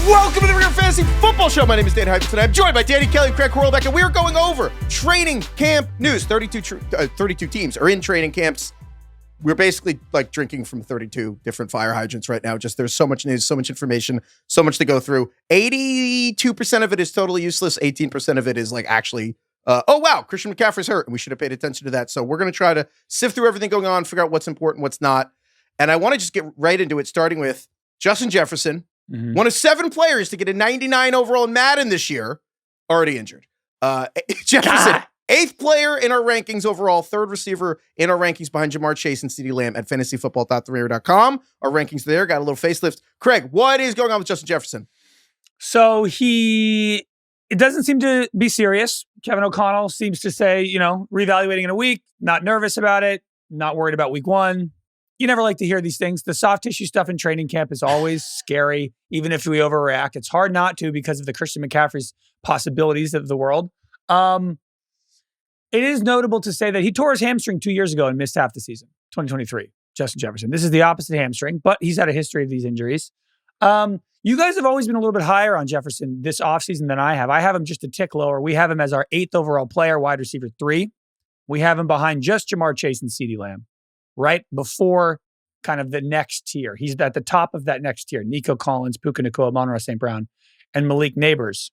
Welcome to the Real Fantasy Football Show. My name is Dan Heifetz, and I'm joined by Danny Kelly and Craig Horlbeck, and we're going over training camp news. 32 teams are in training camps. We're basically like drinking from 32 different fire hydrants right now. Just there's so much news, so much information, so much to go through. 82% of it is totally useless. 18% of it is like actually, oh wow, Christian McCaffrey's hurt, and we should have paid attention to that. So we're going to try to sift through everything going on, figure out what's important, what's not. And I want to just get right into it, starting with Justin Jefferson. One of 7 players to get a 99 overall in Madden this year, already injured. Jefferson, 8th player in our rankings overall, 3rd receiver in our rankings behind Jamar Chase and CeeDee Lamb at fantasyfootball.theringer.com. Our rankings there, got a little facelift. Craig, what is going on with Justin Jefferson? So it doesn't seem to be serious. Kevin O'Connell seems to say, reevaluating in a week, not nervous about it, not worried about week 1. You never like to hear these things. The soft tissue stuff in training camp is always scary, even if we overreact. It's hard not to because of the Christian McCaffrey's possibilities of the world. It is notable to say that he tore his hamstring 2 years ago and missed half the season, 2023, Justin Jefferson. This is the opposite hamstring, but he's had a history of these injuries. You guys have always been a little bit higher on Jefferson this offseason than I have. I have him just a tick lower. We have him as our 8th overall player, wide receiver 3. We have him behind just Jamar Chase and CeeDee Lamb. Right before kind of the next tier. He's at the top of that next tier. Nico Collins, Puka Nacua, Amon-Ra St. Brown, and Malik Neighbors.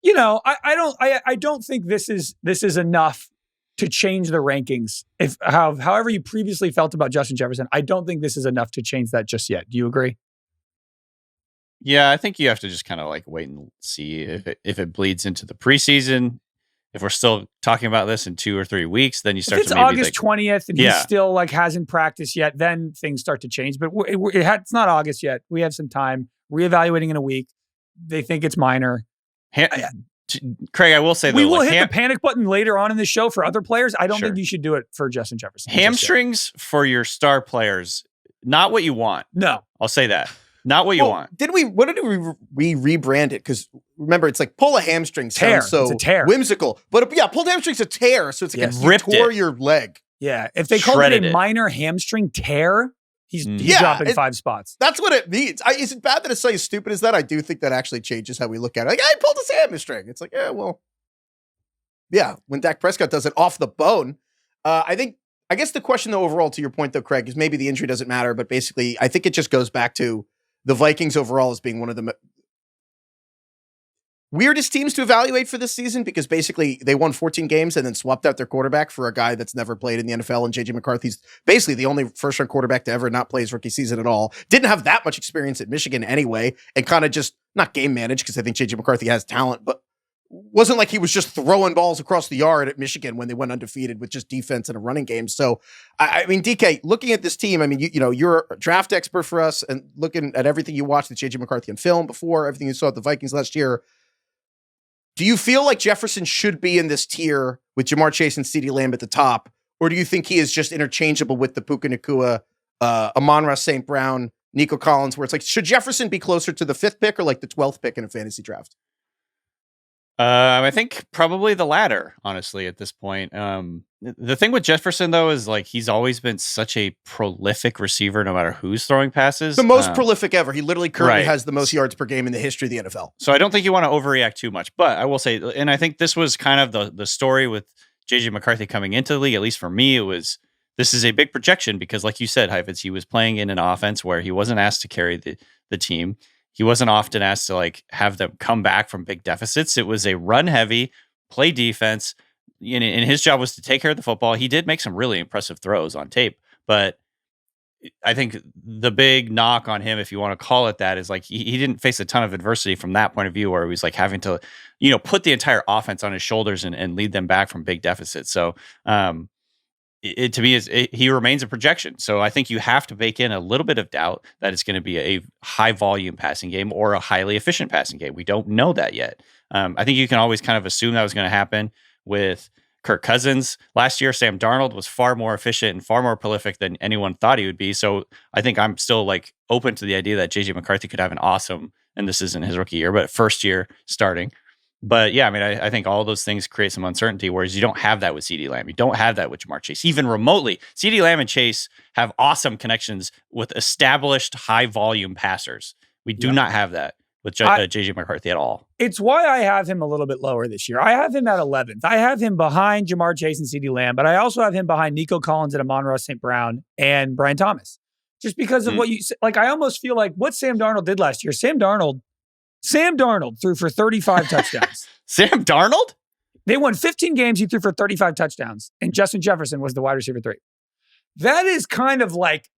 I don't think this is enough to change the rankings. However you previously felt about Justin Jefferson, I don't think this is enough to change that just yet. Do you agree? Yeah, I think you have to just kind of like wait and see if it bleeds into the preseason. If we're still talking about this in 2 or 3 weeks, then you start if it's to maybe August 20th and he still like hasn't practiced yet, then things start to change. But it's not August yet. We have some time. Reevaluating in a week. They think it's minor. Craig, I will say we will hit the panic button later on in the show for other players. I don't Sure. think you should do it for Justin Jefferson. Hamstrings for your star players, not what you want. No, I'll say that. Not what you want. What did we rebrand it? Because remember, it's like pull a hamstring sounds so it's a tear. whimsical. But pulled hamstring's a tear, so it's like you tore your leg. Yeah, if they called it a minor hamstring tear, he's dropping 5 spots. That's what it means. Is it bad that it's so stupid as that? I do think that actually changes how we look at it. Like, I pulled his hamstring. It's like, when Dak Prescott does it off the bone. I guess the question, though, overall, to your point, though, Craig, is maybe the injury doesn't matter, but basically, I think it just goes back to the Vikings overall as being one of the weirdest teams to evaluate for this season because basically they won 14 games and then swapped out their quarterback for a guy that's never played in the NFL. And JJ McCarthy's basically the only first-round quarterback to ever not play his rookie season at all. Didn't have that much experience at Michigan anyway, and kind of just not game managed because I think JJ McCarthy has talent, but wasn't like he was just throwing balls across the yard at Michigan when they went undefeated with just defense and a running game. So, I mean, DK, looking at this team, I mean, you're a draft expert for us and looking at everything you watched with JJ McCarthy in film before, everything you saw at the Vikings last year. Do you feel like Jefferson should be in this tier with Jamar Chase and CeeDee Lamb at the top? Or do you think he is just interchangeable with the Puka Nacua, Amon-Ra St. Brown, Nico Collins, where it's like, should Jefferson be closer to the 5th pick or like the 12th pick in a fantasy draft? I think probably the latter, honestly, at this point. The thing with Jefferson, though, is like he's always been such a prolific receiver, no matter who's throwing passes. The most prolific ever. He literally currently has the most yards per game in the history of the NFL. So I don't think you want to overreact too much. But I will say, and I think this was kind of the story with JJ McCarthy coming into the league, at least for me, this is a big projection because, like you said, Heifetz, he was playing in an offense where he wasn't asked to carry the team. He wasn't often asked to like have them come back from big deficits. It was a run heavy, play defense, and his job was to take care of the football. He did make some really impressive throws on tape, but I think the big knock on him, if you want to call it that, is like he didn't face a ton of adversity from that point of view, where he was like having to, put the entire offense on his shoulders and lead them back from big deficits. So, to me, he remains a projection. So I think you have to bake in a little bit of doubt that it's going to be a high volume passing game or a highly efficient passing game. We don't know that yet. I think you can always kind of assume that was going to happen with Kirk Cousins. Last year, Sam Darnold was far more efficient and far more prolific than anyone thought he would be. So I think I'm still like open to the idea that JJ McCarthy could have an awesome, and this isn't his rookie year, but first year starting. But yeah, I mean, I think all those things create some uncertainty, whereas you don't have that with CeeDee Lamb. You don't have that with Jamar Chase, even remotely. CeeDee Lamb and Chase have awesome connections with established high volume passers. We do not have that with JJ McCarthy at all. It's why I have him a little bit lower this year. I have him at 11th. I have him behind Jamar Chase and CeeDee Lamb, but I also have him behind Nico Collins and Amon-Ra St. Brown and Brian Thomas. Just because of what you like, I almost feel like what Sam Darnold did last year. Sam Darnold threw for 35 touchdowns. Sam Darnold? They won 15 games. He threw for 35 touchdowns, and Justin Jefferson was the wide receiver 3. That is kind of like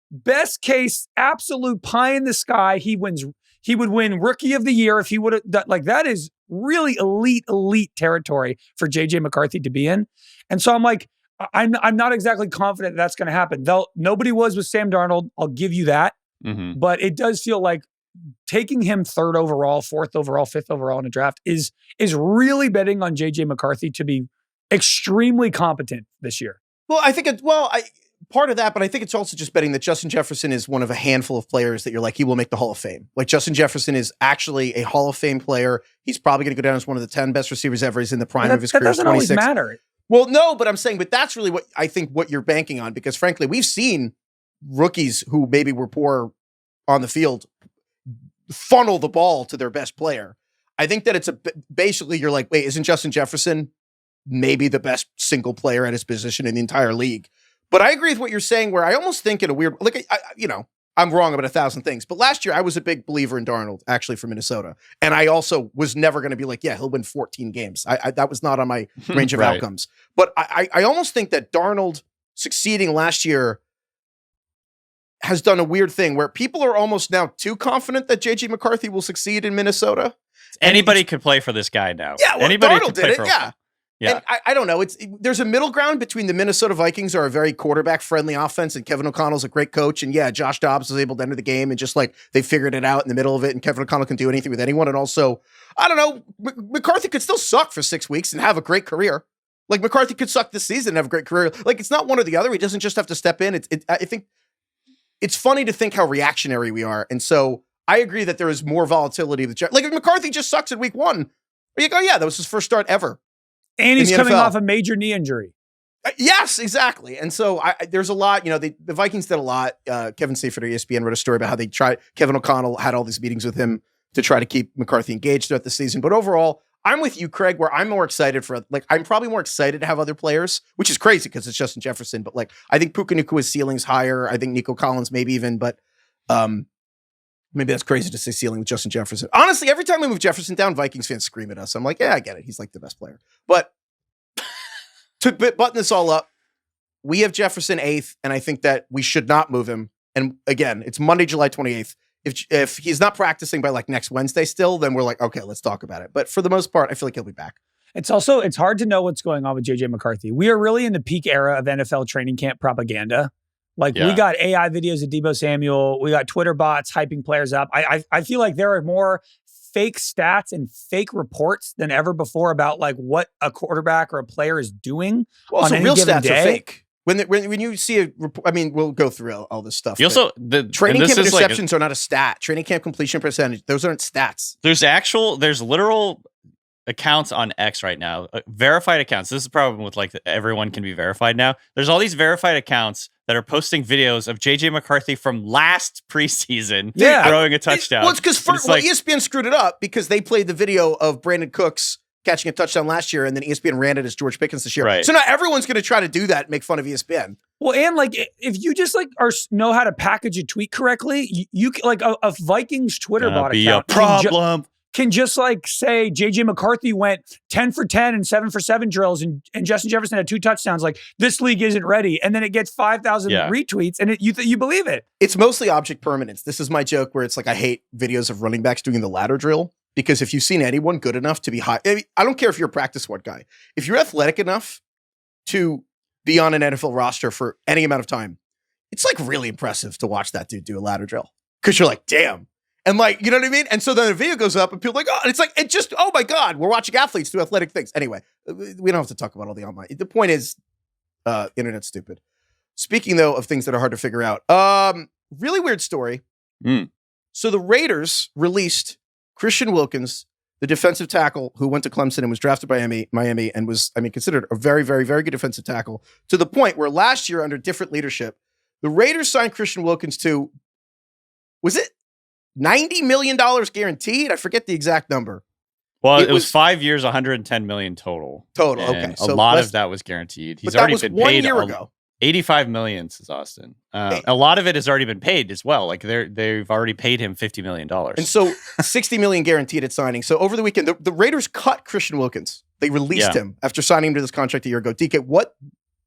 best case, absolute pie in the sky. He would win Rookie of the Year if he would have. Like that is really elite territory for JJ McCarthy to be in. And so I'm like, I'm not exactly confident that's going to happen. Nobody was with Sam Darnold. I'll give you that. Mm-hmm. But it does feel like taking him 3rd overall, 4th overall, 5th overall in a draft is really betting on JJ McCarthy to be extremely competent this year. Well, I think part of that, but I think it's also just betting that Justin Jefferson is one of a handful of players that you're like, he will make the Hall of Fame. Like Justin Jefferson is actually a Hall of Fame player. He's probably going to go down as one of the 10 best receivers ever. He's in the prime of his career. That doesn't always matter. Well, no, but I'm saying, but that's really what I think what you're banking on, because frankly, we've seen rookies who maybe were poor on the field funnel the ball to their best player. I think that it's basically you're like, wait, isn't Justin Jefferson maybe the best single player at his position in the entire league? But I agree with what you're saying, where I almost think in a weird, like, I'm wrong about 1,000 things, but last year I was a big believer in Darnold, actually, from Minnesota. And I also was never going to be like, yeah, he'll win 14 games. That was not on my range of right. outcomes. But I almost think that Darnold succeeding last year has done a weird thing where people are almost now too confident that JJ McCarthy will succeed in Minnesota. Anybody could play for this guy now. Yeah, well, anybody Darnold did it, yeah. Yeah. And I don't know. There's a middle ground between the Minnesota Vikings are a very quarterback-friendly offense, and Kevin O'Connell's a great coach. And yeah, Josh Dobbs was able to enter the game and just like they figured it out in the middle of it, and Kevin O'Connell can do anything with anyone. And also, I don't know, McCarthy could still suck for 6 weeks and have a great career. Like McCarthy could suck this season and have a great career. Like it's not one or the other. He doesn't just have to step in. I think it's funny to think how reactionary we are. And so I agree that there is more volatility. Like if McCarthy just sucks in week 1, you go, yeah, that was his first start ever. And he's coming off a major knee injury. Yes, exactly. And so there's a lot, the Vikings did a lot. Kevin Stafford of ESPN wrote a story about how they tried, Kevin O'Connell had all these meetings with him to try to keep McCarthy engaged throughout the season. But overall, I'm with you, Craig, where I'm more excited I'm probably more excited to have other players, which is crazy because it's Justin Jefferson. But I think Puka Nakua's ceiling's higher. I think Nico Collins maybe even, but maybe that's crazy to say ceiling with Justin Jefferson. Honestly, every time we move Jefferson down, Vikings fans scream at us. I'm like, yeah, I get it. He's like the best player. But to button this all up, we have Jefferson 8th, and I think that we should not move him. And again, it's Monday, July 28th. If he's not practicing by next Wednesday still, then we're like, okay, let's talk about it. But for the most part, I feel like he'll be back. It's hard to know what's going on with JJ McCarthy. We are really in the peak era of NFL training camp propaganda. We got AI videos of Deebo Samuel. We got Twitter bots hyping players up. I feel like there are more fake stats and fake reports than ever before about what a quarterback or a player is doing. Well, on any real given stats day. are fake. When you see a report, I mean, we'll go through all this stuff. You also training camp interceptions are not a stat. Training camp completion percentage, those aren't stats. There's literal accounts on X right now, verified accounts. This is the problem with everyone can be verified now. There's all these verified accounts that are posting videos of JJ McCarthy from last preseason throwing a touchdown. Well, it's because ESPN screwed it up because they played the video of Brandon Cooks catching a touchdown last year, and then ESPN ran it as George Pickens this year. Right. So now everyone's going to try to do that and make fun of ESPN. Well, and if you just know how to package a tweet correctly, you a Vikings Twitter bot be account a problem. Can just say JJ McCarthy went 10 for 10 and 7 for 7 drills, and Justin Jefferson had 2 touchdowns. This league isn't ready, and then it gets 5,000 retweets, and you believe it. It's mostly object permanence. This is my joke where it's I hate videos of running backs doing the ladder drill. Because if you've seen anyone good enough to be high, I don't care if you're a practice squad guy. If you're athletic enough to be on an NFL roster for any amount of time, it's really impressive to watch that dude do a ladder drill. Because you're like, damn. And you know what I mean? And so then the video goes up and people are like, oh, and it's oh my God, we're watching athletes do athletic things. Anyway, we don't have to talk about all the online. The point is, internet's stupid. Speaking though of things that are hard to figure out, really weird story. So the Raiders released Christian Wilkins, the defensive tackle who went to Clemson and was drafted by Miami and was, considered a very, very, very good defensive tackle, to the point where last year under different leadership, the Raiders signed Christian Wilkins to, was it $90 million guaranteed. I forget the exact number. Well, it was 5 years, 110 million total. Total, and okay. a lot of that was guaranteed. He's already been paid 1 year ago. 85 million, says Austin. A lot of it has already been paid as well. Like they've already paid him $50 million. And so 60 million guaranteed at signing. So over the weekend, the Raiders cut Christian Wilkins. They released him after signing him to this contract a year ago. DK, what?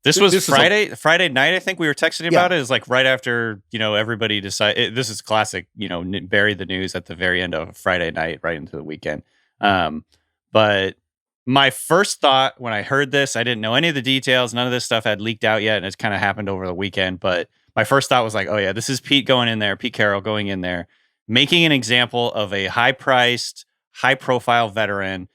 This was Friday night, I think we were texting about it. Is like right after, everybody decided. This is classic, bury the news at the very end of Friday night, right into the weekend. But my first thought when I heard this, I didn't know any of the details. None of this stuff had leaked out yet, and it's kind of happened over the weekend. But my first thought was like, oh yeah, this is Pete going in there, Pete Carroll going in there, making an example of a high-priced, high-profile veteran,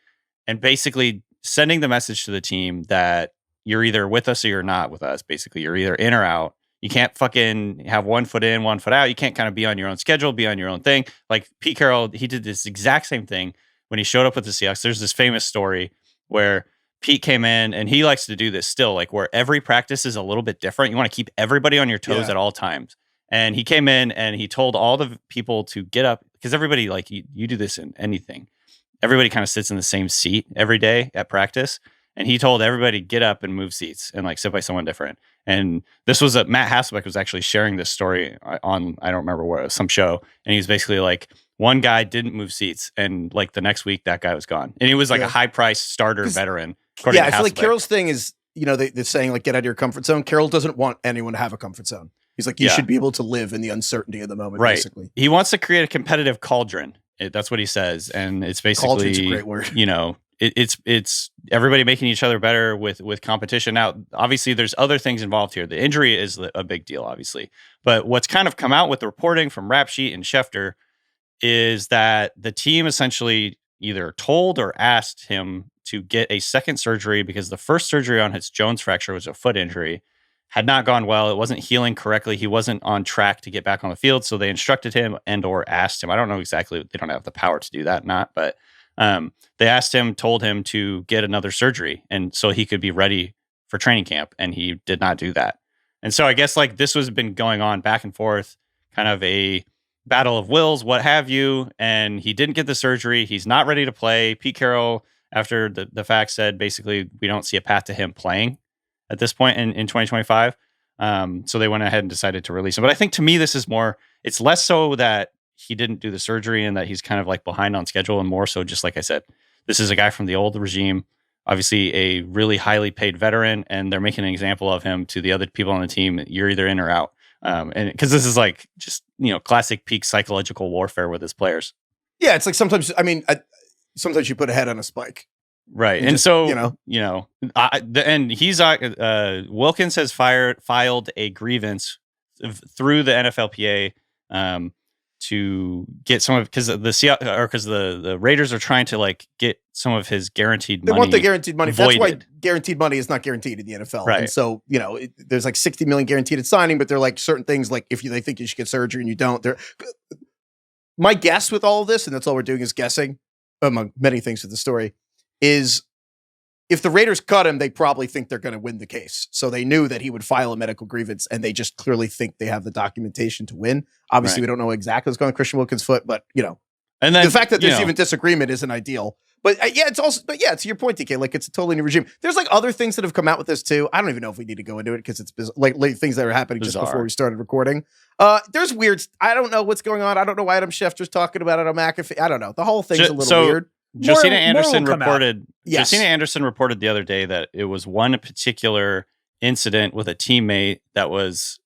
and basically sending the message to the team that you're either with us or you're not with us. Basically, you're either in or out. You can't fucking have 1 foot in, 1 foot out. You can't kind of be on your own schedule, be on your own thing. Like Pete Carroll, he did this exact same thing when he showed up with the Seahawks. There's this famous story where Pete came in, and he likes to do this still, like where every practice is a little bit different. You want to keep everybody on your toes at all times. And he came in and he told all the people to get up, because everybody, like you do this in anything. Everybody kind of sits in the same seat every day at practice. And he told everybody get up and move seats and like sit by someone different. And this was Matt Hasselbeck was actually sharing this story on, I don't remember where, some show. And he was basically like, one guy didn't move seats, and like the next week that guy was gone. And he was like a high priced starter veteran. Yeah, I feel like Carroll's thing is, they're saying like get out of your comfort zone. Carroll doesn't want anyone to have a comfort zone. He's like, you should be able to live in the uncertainty of the moment, basically. He wants to create a competitive cauldron. That's what he says. And it's basically, cauldron's a great word. It's everybody making each other better with competition. Now, obviously, there's other things involved here. The injury is a big deal, obviously. But what's kind of come out with the reporting from Rap Sheet and Schefter is that the team essentially either told or asked him to get a second surgery because the first surgery on his Jones fracture was a foot injury, had not gone well. It wasn't healing correctly. He wasn't on track to get back on the field. So they instructed him and or asked him. I don't know exactly. They don't have the power to do that, but they asked him, told him to get another surgery. And so he could be ready for training camp. And he did not do that. And so I guess like this was been going on back and forth, kind of a battle of wills, what have you. And he didn't get the surgery. He's not ready to play. Pete Carroll, after the fact, said basically we don't see a path to him playing at this point in 2025. So they went ahead and decided to release him. But I think to me, this is more, it's less so that he didn't do the surgery and that he's kind of like behind on schedule, and more so just like I said, this is a guy from the old regime, obviously a really highly paid veteran, and they're making an example of him to the other people on the team. You're either in or out. And because this is like just, classic peak psychological warfare with his players. Yeah. It's like sometimes you put a head on a spike. Right. And so, and he's, Wilkins has filed a grievance through the NFLPA, to get some of, because the Raiders are trying to like get some of his guaranteed money. They want the guaranteed money. Voided. That's why guaranteed money is not guaranteed in the NFL. Right. And so, there's like 60 million guaranteed at signing, but they're like certain things, like if they think you should get surgery and you don't, my guess with all of this, and that's all we're doing is guessing among many things with the story, is if the Raiders cut him, they probably think they're going to win the case. So they knew that he would file a medical grievance, and they just clearly think they have the documentation to win. Obviously, we don't know exactly what's going on with Christian Wilkins' foot, but and then the fact that there's even disagreement isn't ideal. But to your point, DK, like it's a totally new regime. There's like other things that have come out with this too. I don't even know if we need to go into it because it's like things that are happening just before we started recording. There's weird. I don't know what's going on. I don't know why Adam Schefter's talking about it on McAfee. I don't know. The whole thing's a little weird. Josina Anderson reported. Yes. Josina Anderson reported the other day that it was one particular incident with a teammate that was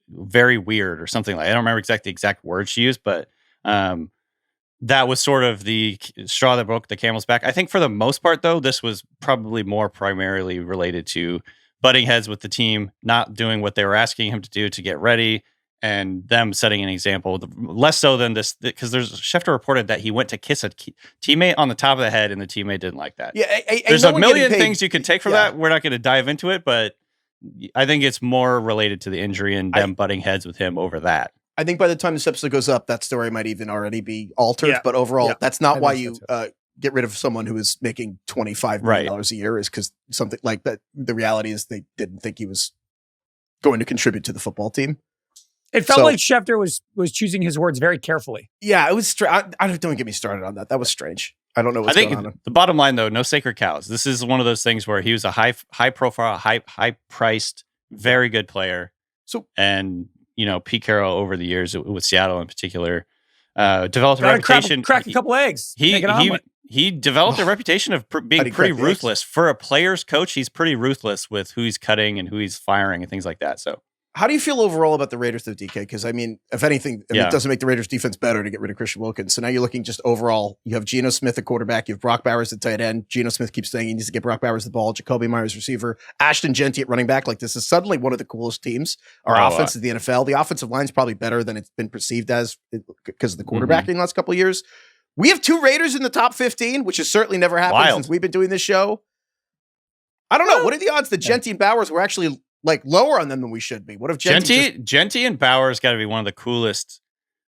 very weird or something like. I don't remember exactly the exact words she used, but that was sort of the straw that broke the camel's back. I think for the most part, though, this was probably more primarily related to butting heads with the team, not doing what they were asking him to do to get ready, and them setting an example. Less so than this, because Schefter reported that he went to kiss a teammate on the top of the head, and the teammate didn't like that. Yeah, there's a million things you can take from that. We're not going to dive into it, but I think it's more related to the injury and them butting heads with him over that. I think by the time this episode goes up, that story might even already be altered. But overall, that's not why you get rid of someone who is making $25 million a year, is because something like that. The reality is they didn't think he was going to contribute to the football team. It felt So- like Schefter was choosing his words very carefully. Yeah, it was. Don't get me started on that. That was strange. I don't know I what's think going on. the bottom line, though, no sacred cows. This is one of those things where he was a high profile, high priced, very good player. So- and Pete Carroll over the years with Seattle in particular developed a Gotta reputation. crack a couple eggs. Make an omelet. He developed a reputation of being How'd he pretty crack the eggs? ruthless for a player's coach. He's pretty ruthless with who he's cutting and who he's firing and things like that. So. How do you feel overall about the Raiders, though, DK? Because, I mean, if anything, Yeah. it doesn't make the Raiders defense better to get rid of Christian Wilkins. So now you're looking just overall. You have Geno Smith at quarterback. You have Brock Bowers at tight end. Geno Smith keeps saying he needs to get Brock Bowers the ball. Jacoby Myers receiver. Ashton Genty at running back. Like, this is suddenly one of the coolest teams. Our offense is the NFL. The offensive line is probably better than it's been perceived as because of the quarterbacking in the last couple of years. We have 2 Raiders in the top 15, which has certainly never happened since we've been doing this show. I don't know. What are the odds that Genty and Bowers were actually like lower on them than we should be? What if Genty and Bowers got to be one of the coolest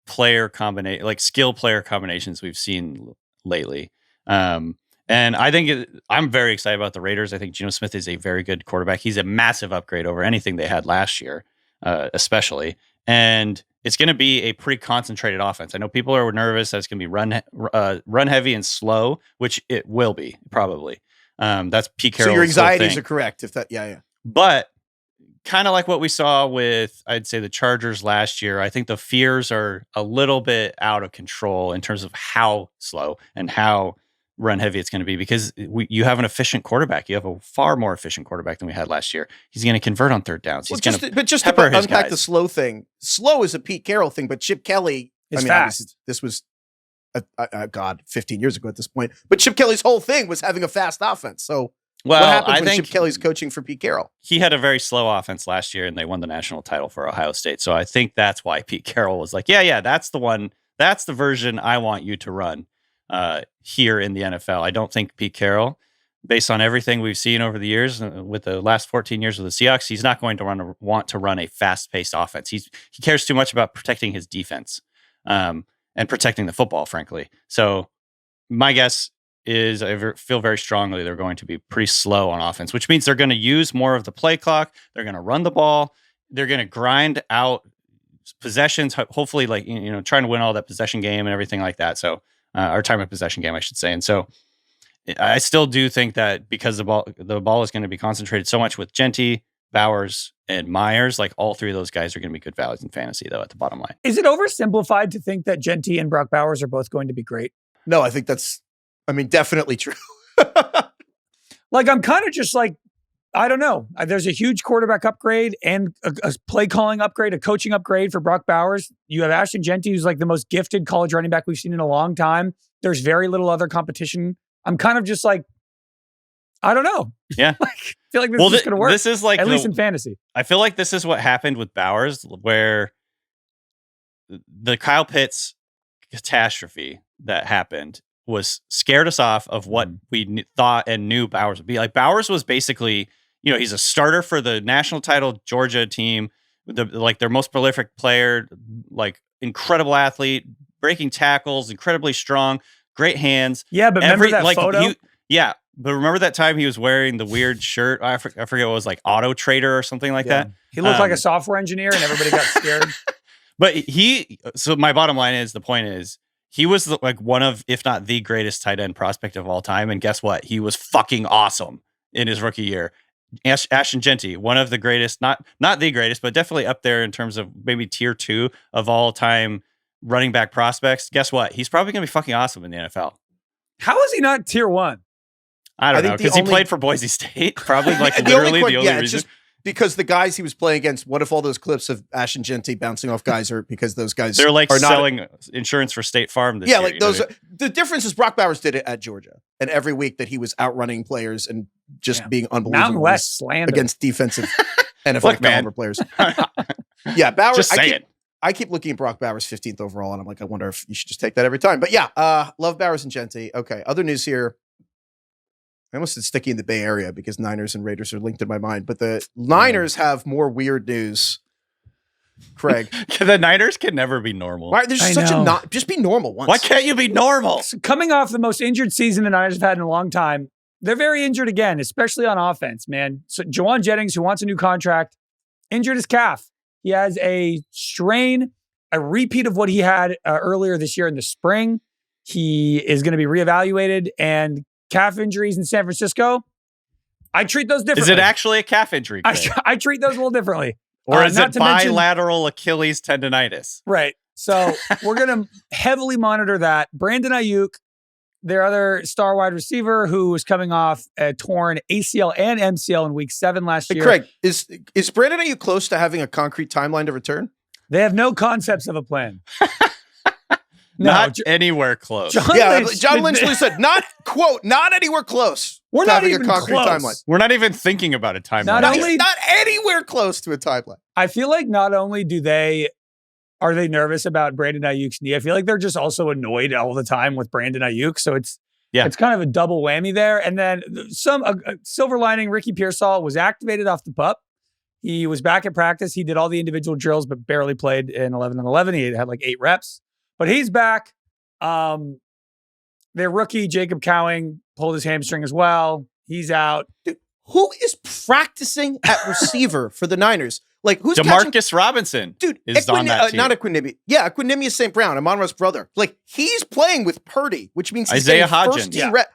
skill player combinations we've seen lately. And I think I'm very excited about the Raiders. I think Geno Smith is a very good quarterback. He's a massive upgrade over anything they had last year, especially. And it's going to be a pretty concentrated offense. I know people are nervous that it's going to be run heavy and slow, which it will be probably. That's Pete Carroll's. So your anxieties thing. are correct. If that, yeah. But kind of like what we saw with, I'd say, the Chargers last year, I think the fears are a little bit out of control in terms of how slow and how run heavy it's going to be because you have an efficient quarterback. You have a far more efficient quarterback than we had last year. He's going to convert on third downs. He's going to unpack the slow thing. Slow is a Pete Carroll thing, but Chip Kelly is fast. This was, 15 years ago at this point. But Chip Kelly's whole thing was having a fast offense. So what happens when Chip Kelly's coaching for Pete Carroll? He had a very slow offense last year, and they won the national title for Ohio State. So I think that's why Pete Carroll was like, yeah, that's the one. That's the version I want you to run here in the NFL. I don't think Pete Carroll, based on everything we've seen over the years with the last 14 years with the Seahawks, he's not going to want to run a fast-paced offense. He cares too much about protecting his defense and protecting the football, frankly. So my guess is I feel very strongly they're going to be pretty slow on offense, which means they're going to use more of the play clock. They're going to run the ball. They're going to grind out possessions, hopefully trying to win all that possession game and everything like that. So our time of possession game, I should say. And so I still do think that because the ball is going to be concentrated so much with Genty, Bowers, and Myers, like all 3 of those guys are going to be good values in fantasy, though, at the bottom line. Is it oversimplified to think that Genty and Brock Bowers are both going to be great? No, I think that's, definitely true. Like, I'm kind of just like, I don't know. There's a huge quarterback upgrade and a play calling upgrade, a coaching upgrade for Brock Bowers. You have Ashton Genty, who's like the most gifted college running back we've seen in a long time. There's very little other competition. I'm kind of just like, I don't know. Yeah. I feel like this is going to work. This is like, at least in fantasy. I feel like this is what happened with Bowers, where the Kyle Pitts catastrophe that happened scared us off of what we thought and knew Bowers would be. Like, Bowers was basically, he's a starter for the national title Georgia team, their most prolific player, like incredible athlete, breaking tackles, incredibly strong, great hands. Yeah, but remember that photo? But remember that time he was wearing the weird shirt? I forget what it was, like Auto Trader or something like that. He looked like a software engineer and everybody got scared. But so my bottom line is, the point is, he was like one of, if not the greatest tight end prospect of all time. And guess what? He was fucking awesome in his rookie year. Ashton Genty, one of the greatest, not the greatest, but definitely up there in terms of maybe tier 2 of all time running back prospects. Guess what? He's probably going to be fucking awesome in the NFL. How is he not tier 1? I don't know, because he played for Boise State. Probably like literally the only reason. Just because the guys he was playing against, what if all those clips of Ashton Genty bouncing off guys are because those guys they're like are selling insurance for State Farm this year. Yeah, like those. The difference is Brock Bowers did it at Georgia, and every week that he was outrunning players and just being unbelievable Mountain West slander against defensive NFL caliber players. Yeah, Bowers. Just say it. I keep looking at Brock Bowers 15th overall, and I'm like, I wonder if you should just take that every time. But yeah, love Bowers and Genty. Okay, other news here. I almost said sticky in the Bay Area because Niners and Raiders are linked in my mind, but the Niners have more weird news. Craig, the Niners can never be normal. Why, there's just be normal once. Why can't you be normal? So coming off the most injured season the Niners have had in a long time, they're very injured again, especially on offense, man. So Jawan Jennings, who wants a new contract, injured his calf. He has a strain, a repeat of what he had earlier this year in the spring. He is going to be reevaluated, and calf injuries in San Francisco, I treat those differently. Is it actually a calf injury? I treat those a little differently. Or is it bilateral Achilles tendonitis? Right. So we're going to heavily monitor that. Brandon Ayuk, their other star wide receiver, who was coming off a torn ACL and MCL in week 7 last year. Craig, is Brandon Ayuk close to having a concrete timeline to return? They have no concepts of a plan. Not anywhere close. John Lynch said, not anywhere close. We're not even close. Timeline. We're not even thinking about a timeline. Not anywhere close to a timeline. I feel like not only are they nervous about Brandon Ayuk's knee, I feel like they're just also annoyed all the time with Brandon Ayuk. So it's kind of a double whammy there. And then some silver lining, Ricky Pearsall was activated off the PUP. He was back at practice. He did all the individual drills, but barely played in 11-on-11. He had like 8 reps. But he's back. Their rookie, Jacob Cowing, pulled his hamstring as well. He's out. Dude, who is practicing at receiver for the Niners? Like, who's Demarcus Robinson? Dude, is on that team. Not Equinemi. Yeah, Equinemius St. Brown, Amon-Ra's brother. Like, he's playing with Purdy, which means he's Isaiah Hodgins.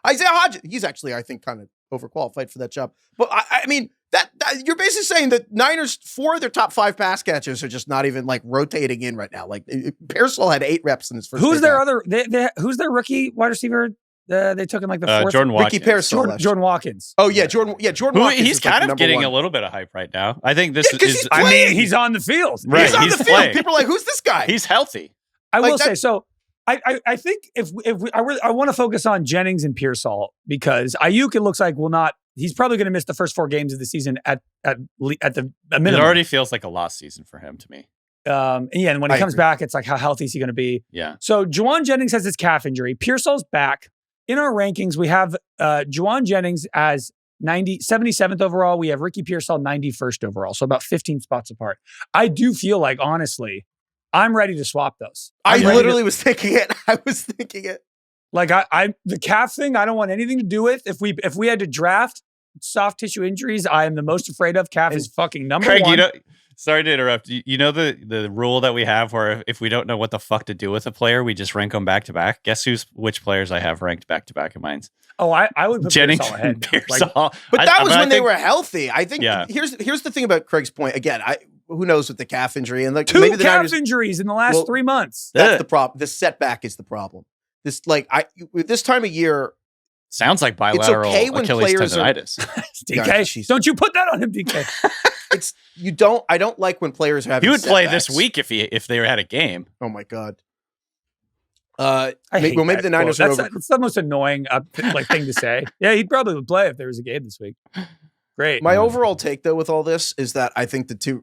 Isaiah Hodgins. He's actually, I think, kind of overqualified for that job. But I mean, that you're basically saying that Niners, 4 of their top 5 pass catchers are just not even like rotating in right now. Like, Pearsall had 8 reps in his first. Who's their other? Who's their rookie wide receiver? They took in like the 4th. Jordan Watkins. Ricky Pearsall. Jordan Watkins. Oh yeah, Jordan Watkins. He's kind of getting a little bit of hype right now. I think this is. I mean, he's on the field. Right, he's on the field. People are like, "Who's this guy?" He's healthy. I will say so. I think I want to focus on Jennings and Pearsall because Ayuk, it looks like, will not. He's probably going to miss the first 4 games of the season at the minimum. It already feels like a lost season for him to me. And when he comes back, it's like, how healthy is he going to be? Yeah. So Juwan Jennings has his calf injury. Pearsall's back. In our rankings, we have Juwan Jennings as 77th overall. We have Ricky Pearsall 91st overall. So about 15 spots apart. I do feel like, honestly, I'm ready to swap those. I literally was thinking it. I was thinking it. Like the calf thing, I don't want anything to do with. If we had to draft soft tissue injuries, I am the most afraid of. Calf is fucking number Craig, one. Sorry to interrupt. You know the rule that we have where if we don't know what the fuck to do with a player, we just rank them back to back. Guess which players I have ranked back to back in mine? Oh, I would put Jennings Pearsall ahead. Pearsall. But that was when they were healthy. I think. Yeah. Here's the thing about Craig's point. Again, who knows with the calf injury and like 2 maybe the calf Niners, injuries in the last 3 months. That's the problem. The setback is the problem. This this time of year. Sounds like bilateral Achilles tendonitis. DK, don't you put that on him, DK. I don't like when players have. He would setbacks. play this week if they had a game. Oh my god. Maybe the Niners are over. That's the most annoying thing to say. Yeah, he'd probably would play if there was a game this week. Great. My overall take though with all this is that I think the two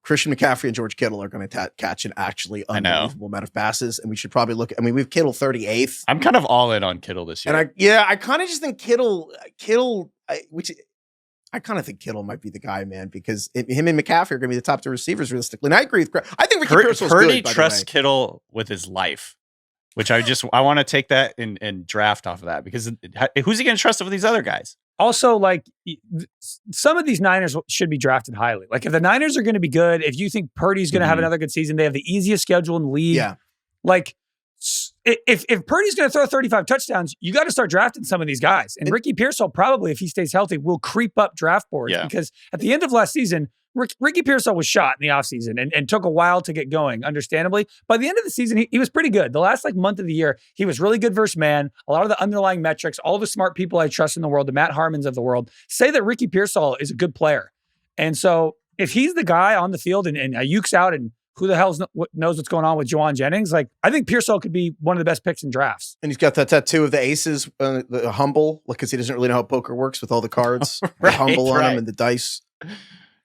Christian McCaffrey and George Kittle are going to catch an actually unbelievable amount of passes, and we should probably look. I mean, we've Kittle 38th. I'm kind of all in on Kittle this year, and I kind of just think Kittle, I kind of think Kittle might be the guy, man, because him and McCaffrey are going to be the top 2 receivers realistically. And I agree with. I think Ricky Pearsall's good. Purdy trusts Kittle with his life, which I want to take that and draft off of that because who's he going to trust with these other guys? Also, some of these Niners should be drafted highly. Like, if the Niners are going to be good, if you think Purdy's going to have another good season, they have the easiest schedule in the league. Yeah. Like, if Purdy's going to throw 35 touchdowns, you got to start drafting some of these guys. And Ricky Pearsall probably, if he stays healthy, will creep up draft boards because at the end of last season, Ricky Pearsall was shot in the offseason and took a while to get going, understandably. By the end of the season, he was pretty good. The last month of the year, he was really good versus man. A lot of the underlying metrics, all the smart people I trust in the world, the Matt Harmons of the world, say that Ricky Pearsall is a good player. And so if he's the guy on the field and Ayuk's out and who the hell knows what's going on with Juwan Jennings, I think Pearsall could be one of the best picks in drafts. And he's got that tattoo of the aces, the humble, because he doesn't really know how poker works with all the cards. The humble on him and the dice.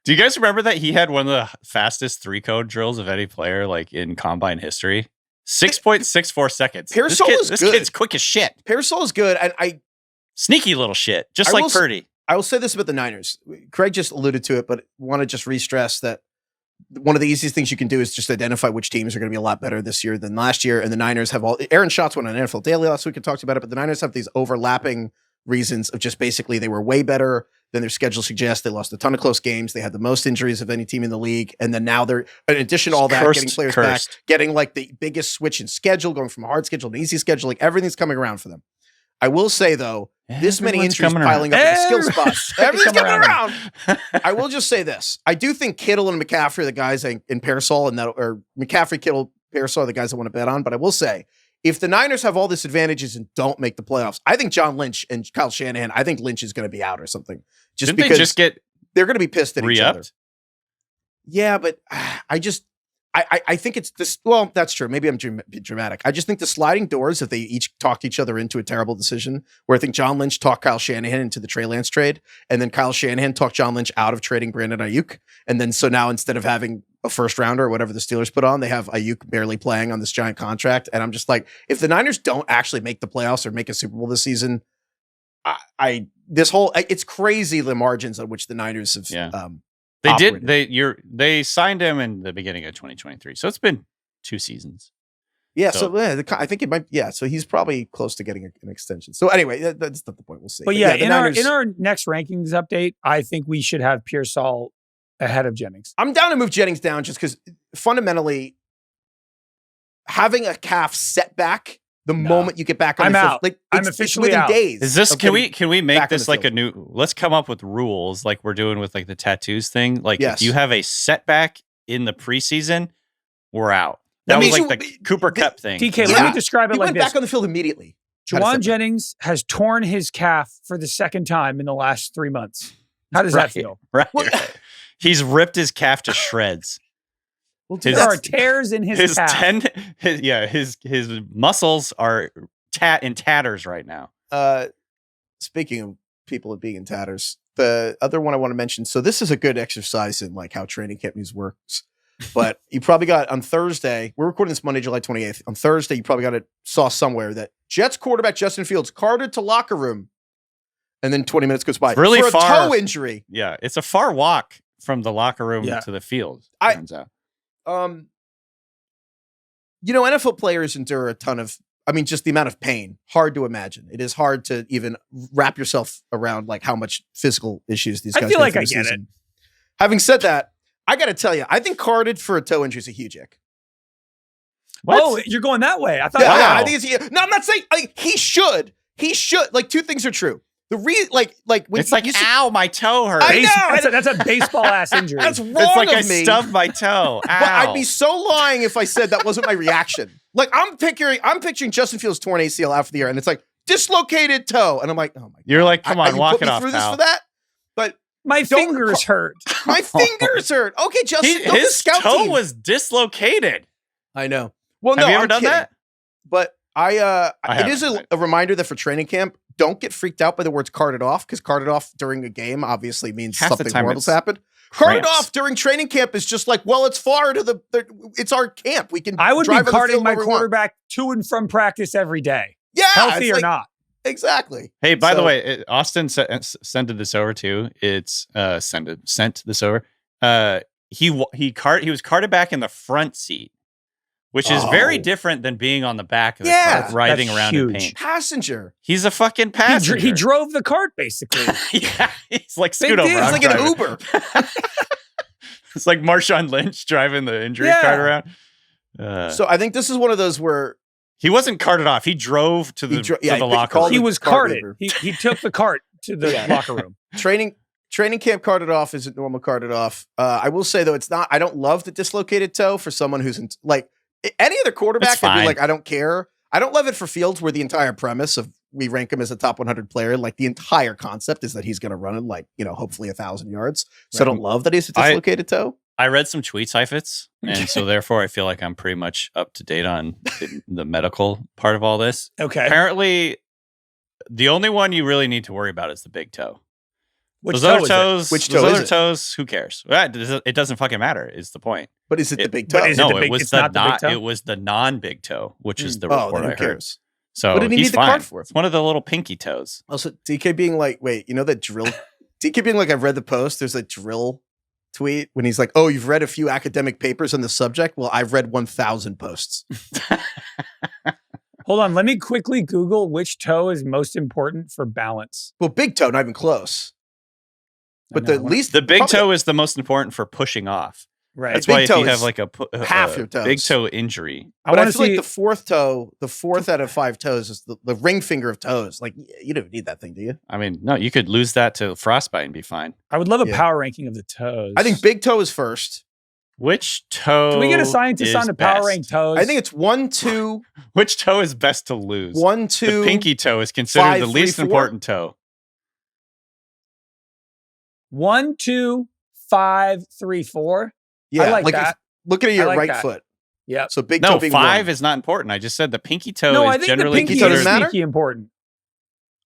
Do you guys remember that he had one of the fastest 3-code drills of any player in combine history? 6.64 seconds. Pearsall is this good. Kid's quick as shit. Pearsall is good. And sneaky little shit, just like Purdy. I will say this about the Niners. Craig just alluded to it, but want to just re-stress that one of the easiest things you can do is just identify which teams are going to be a lot better this year than last year. And the Niners have Aaron Schatz went on NFL Daily last week and talked about it, but the Niners have these overlapping reasons of just basically they were way better Then their schedule suggests they lost a ton of close games. They had the most injuries of any team in the league. And then now they're, in addition to all that, getting players back, getting like the biggest switch in schedule, going from a hard schedule to an easy schedule. Like everything's coming around for them. I will say, though, this many injuries piling up in the skill spots. Everything's coming around. I will just say this. I do think Kittle and McCaffrey are the guys in Parasol, or McCaffrey, Kittle, Parasol are the guys I want to bet on. But I will say, if the Niners have all these advantages and don't make the playoffs, I think John Lynch and Kyle Shanahan, I think Lynch is going to be out or something. Didn't because they just get they're going to be pissed at each other. Re-upped? Yeah, but I think it's this. Well, that's true. Maybe I'm dramatic. I just think the sliding doors, if they each talked each other into a terrible decision, where I think John Lynch talked Kyle Shanahan into the Trey Lance trade, and then Kyle Shanahan talked John Lynch out of trading Brandon Ayuk. And then so now instead of having a first rounder or whatever the Steelers put on, they have Ayuk barely playing on this giant contract. And I'm just like, if the Niners don't actually make the playoffs or make a Super Bowl this season, it's crazy the margins on which the Niners have. Yeah. Operated. They signed him in the beginning of 2023. So it's been 2 seasons. Yeah. So I think it might. Yeah. So he's probably close to getting an extension. So anyway, that's not the point. We'll see. But yeah, in our next rankings update, I think we should have Pearsall ahead of Jennings. I'm down to move Jennings down just because fundamentally having a calf setback the moment you get back on the field, like I'm officially within out. days. Is this can we make this like a new? Let's come up with rules like we're doing with like the tattoos thing. Like if you have a setback in the preseason, we're out. That was like the Cooper Kupp thing. DK, let me describe it like this. He went back on the field immediately. Juwan Jennings has torn his calf for the second time in the last 3 months. How does that feel? Right. He's ripped his calf to shreds. Well, there are tears in his calf. His muscles are in tatters right now. Speaking of people being in tatters, the other one I want to mention. So this is a good exercise in like how training camp news works. But you probably got on Thursday. We're recording this Monday, July 28th. On Thursday, you probably saw somewhere that Jets quarterback Justin Fields carted to locker room, and then 20 minutes goes by really for a far toe injury. Yeah, it's a far walk from the locker room to the field. Turns out. NFL players endure a ton of. I mean, just the amount of pain. Hard to imagine. It is hard to even wrap yourself around like how much physical issues these guys. I feel like I get it. Having said that, I got to tell you, I think carted for a toe injury is a huge ick. What? Oh, you're going that way. I thought. Yeah, I think it's. No, I'm not saying he should. He should. Like two things are true. The when it's like, ow, my toe hurts. I know. That's a baseball ass injury. That's wrong. It's like of I me. stubbed my toe. Ow. I'd be so lying if I said that wasn't my reaction. Like I'm picturing Justin Fields torn ACL out for the year, and it's like dislocated toe, and I'm like, oh my God. You're like, come on, walk it off, through pal. this for that. But my fingers hurt. My fingers hurt. Okay, Justin, his toe was dislocated. I know. Well, have you ever done that? But it is a reminder that for training camp, don't get freaked out by the words carted off, because carted off during a game obviously means something horrible's happened. Carted off during training camp is just like, well, it's far to it's our camp. We can. I would be carting my quarterback to and from practice every day. Yeah, healthy or not. Exactly. Hey, by the way, Austin sent this over too. It's sent this over. He was carted back in the front seat, which is very different than being on the back of the car, riding around in pain. Passenger. He's a fucking passenger. He drove the cart, basically. Yeah, he's like scoot over. It's like an Uber. It's like Marshawn Lynch driving the injury cart around. So I think this is one of those where he wasn't carted off. He drove to the locker room. He was carted. He took the cart to the locker room. Training camp carted off isn't normal carted off. I will say though, it's not. I don't love the dislocated toe for someone who's like any other quarterback. I'd be like, I don't care. I don't love it for Fields, where the entire premise of we rank him as a top 100 player. Like the entire concept is that he's going to run in hopefully 1,000 yards. So I don't love that he's a dislocated toe. I read some tweets, Heifetz, and so therefore I feel like I'm pretty much up to date on the medical part of all this. Okay. Apparently, the only one you really need to worry about is the big toe. Which other toes, who cares? It doesn't fucking matter, is the point. But is it the big toe? It was the non-big toe, which is the report I heard. So what did he need the card for? It's one of the little pinky toes. Also, DK being like, wait, you know that drill? DK being like, I've read the post. There's a drill tweet when he's like, oh, you've read a few academic papers on the subject? Well, I've read 1,000 posts. Hold on. Let me quickly Google which toe is most important for balance. Well, big toe, not even close. But the least the big toe is the most important for pushing off. Right. That's Big why if toe you have is like a half your toes. big toe injury, But I feel like the fourth toe, the fourth out of 5 toes is the ring finger of toes. Like, you don't need that thing, do you? I mean, no, you could lose that to frostbite and be fine. I would love a power ranking of the toes. I think big toe is first. Which toe? Can we get a scientist on to power rank toes? I think it's 1, 2. Which toe is best to lose? 1, 2. The pinky toe is considered 5, the least 3, 4. important toe. 1, 2, 5, 3, 4. Yeah, I like that. Look at your like right that. foot. Yeah. So big toe being 5 1. is not important. I just said the pinky toe No, I is think generally the pinky toe is doesn't matter? sneaky important.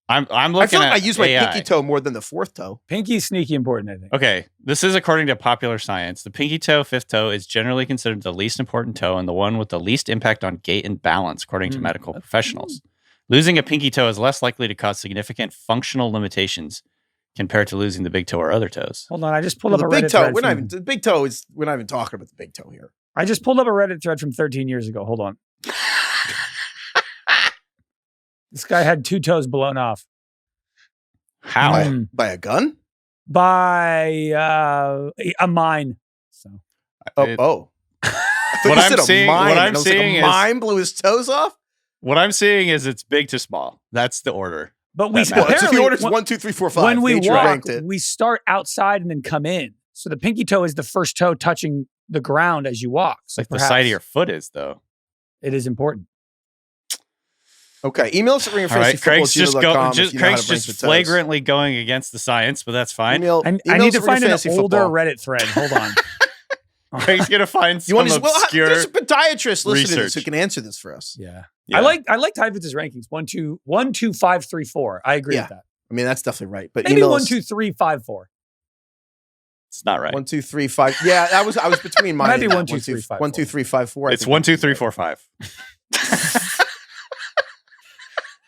I'm I looking feel like at I use my AI. pinky toe more than the fourth toe. Pinky is sneaky important, I think. Okay, this is according to popular science. The pinky toe, fifth toe, is generally considered the least important toe and the one with the least impact on gait and balance, according to medical professionals. Losing a pinky toe is less likely to cause significant functional limitations compared to losing the big toe or other toes. Hold on, I just pulled up The a big Reddit toe. thread. We're not even talking about the big toe here. I just pulled up a Reddit thread from 13 years ago. Hold on. This guy had 2 toes blown off. How? By a gun? By a mine. So What I'm seeing is mime blew his toes off. what I'm seeing is it's big to small. That's the order. But we That matters. So apparently the order's 1, 2, 3, 4, 5. when we Nature walk, ranked it. we start outside and then come in. So the pinky toe is the first toe touching the ground as you walk. It's So like the side of your foot is, though. It is important. Okay, email us at All right, Craig's ringerfantasyfootball@gmail.com just flagrantly going against the science, but that's fine. Email I need to find an ringerfantasyfootball. older Reddit thread. Hold on. Craig's gonna find You some want to? Well, obscure. there's a podiatrist listening to this research. who can answer this for us. Yeah. Yeah. I like Heifetz's rankings. 1, 2, 1, 2, 5, 3, 4. I agree Yeah. with that. I mean, that's definitely right. But Maybe email 1, us 2, 3, 5, 4. It's not right. 1, 2, 3, 5. Yeah, I was between mine. Might be and 1, that. 2, 3, 5, 1, 2, 3, 5, 4. I It's think 1, 2, that's 3, right. 4, 5.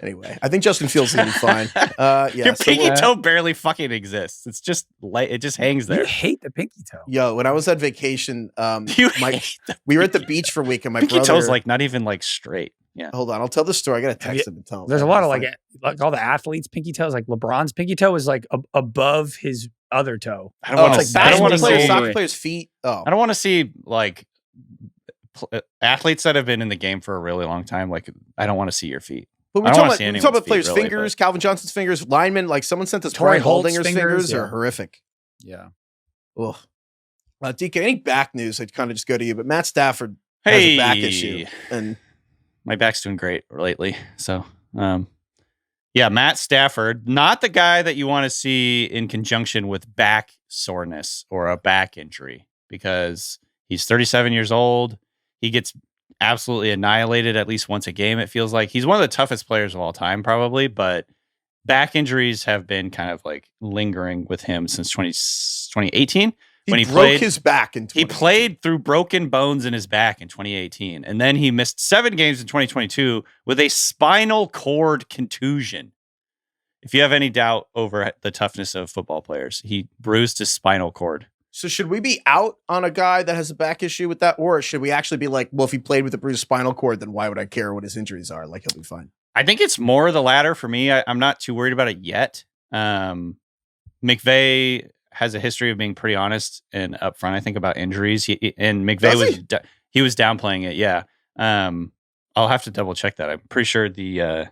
Anyway, I think Justin Fields will be fine. Yeah. Your so pinky we'll- toe barely fucking exists. It's just light. It just hangs You there. hate the pinky toe. Yo, when I was at vacation, You hate the we were at the beach for a week, and my pinky brother. toe's like not even like straight. Yeah. Hold on, I'll tell the story. I gotta text him and tell him. There's a lot of like all the athletes' pinky toes. Like LeBron's pinky toe is like above his other toe. I don't want it's to. like I don't want to basketball players, see. soccer players' feet. Oh, I don't want to see like athletes that have been in the game for a really long time. Like I don't want to see your feet. but I we're don't talking wanna about, see we're anyone's talking about feet, players' really, fingers, Calvin Johnson's fingers, linemen. Like someone sent us Torrey Brian Holt's Holdinger's fingers, are yeah. horrific. Yeah. Ugh. DK, any back news? I'd kind of just go to you, but Matt Stafford has a back issue, and My back's doing great lately. So, yeah, Matt Stafford, not the guy that you want to see in conjunction with back soreness or a back injury because he's 37 years old. He gets absolutely annihilated at least once a game. It feels like he's one of the toughest players of all time, probably, but back injuries have been kind of like lingering with him since 2018. When he broke played his back in He 2018. played through broken bones in his back in 2018, and then he missed 7 games in 2022 with a spinal cord contusion. If you have any doubt over the toughness of football players, he bruised his spinal cord. So should we be out on a guy that has a back issue with that, or should we actually be like, well, if he played with a bruised spinal cord, then why would I care what his injuries are? Like he'll be fine. I think it's more the latter for me. I'm not too worried about it yet. McVay has a history of being pretty honest and upfront, I think, about injuries. And McVay he was downplaying it. Yeah. I'll have to double check that. I'm pretty sure the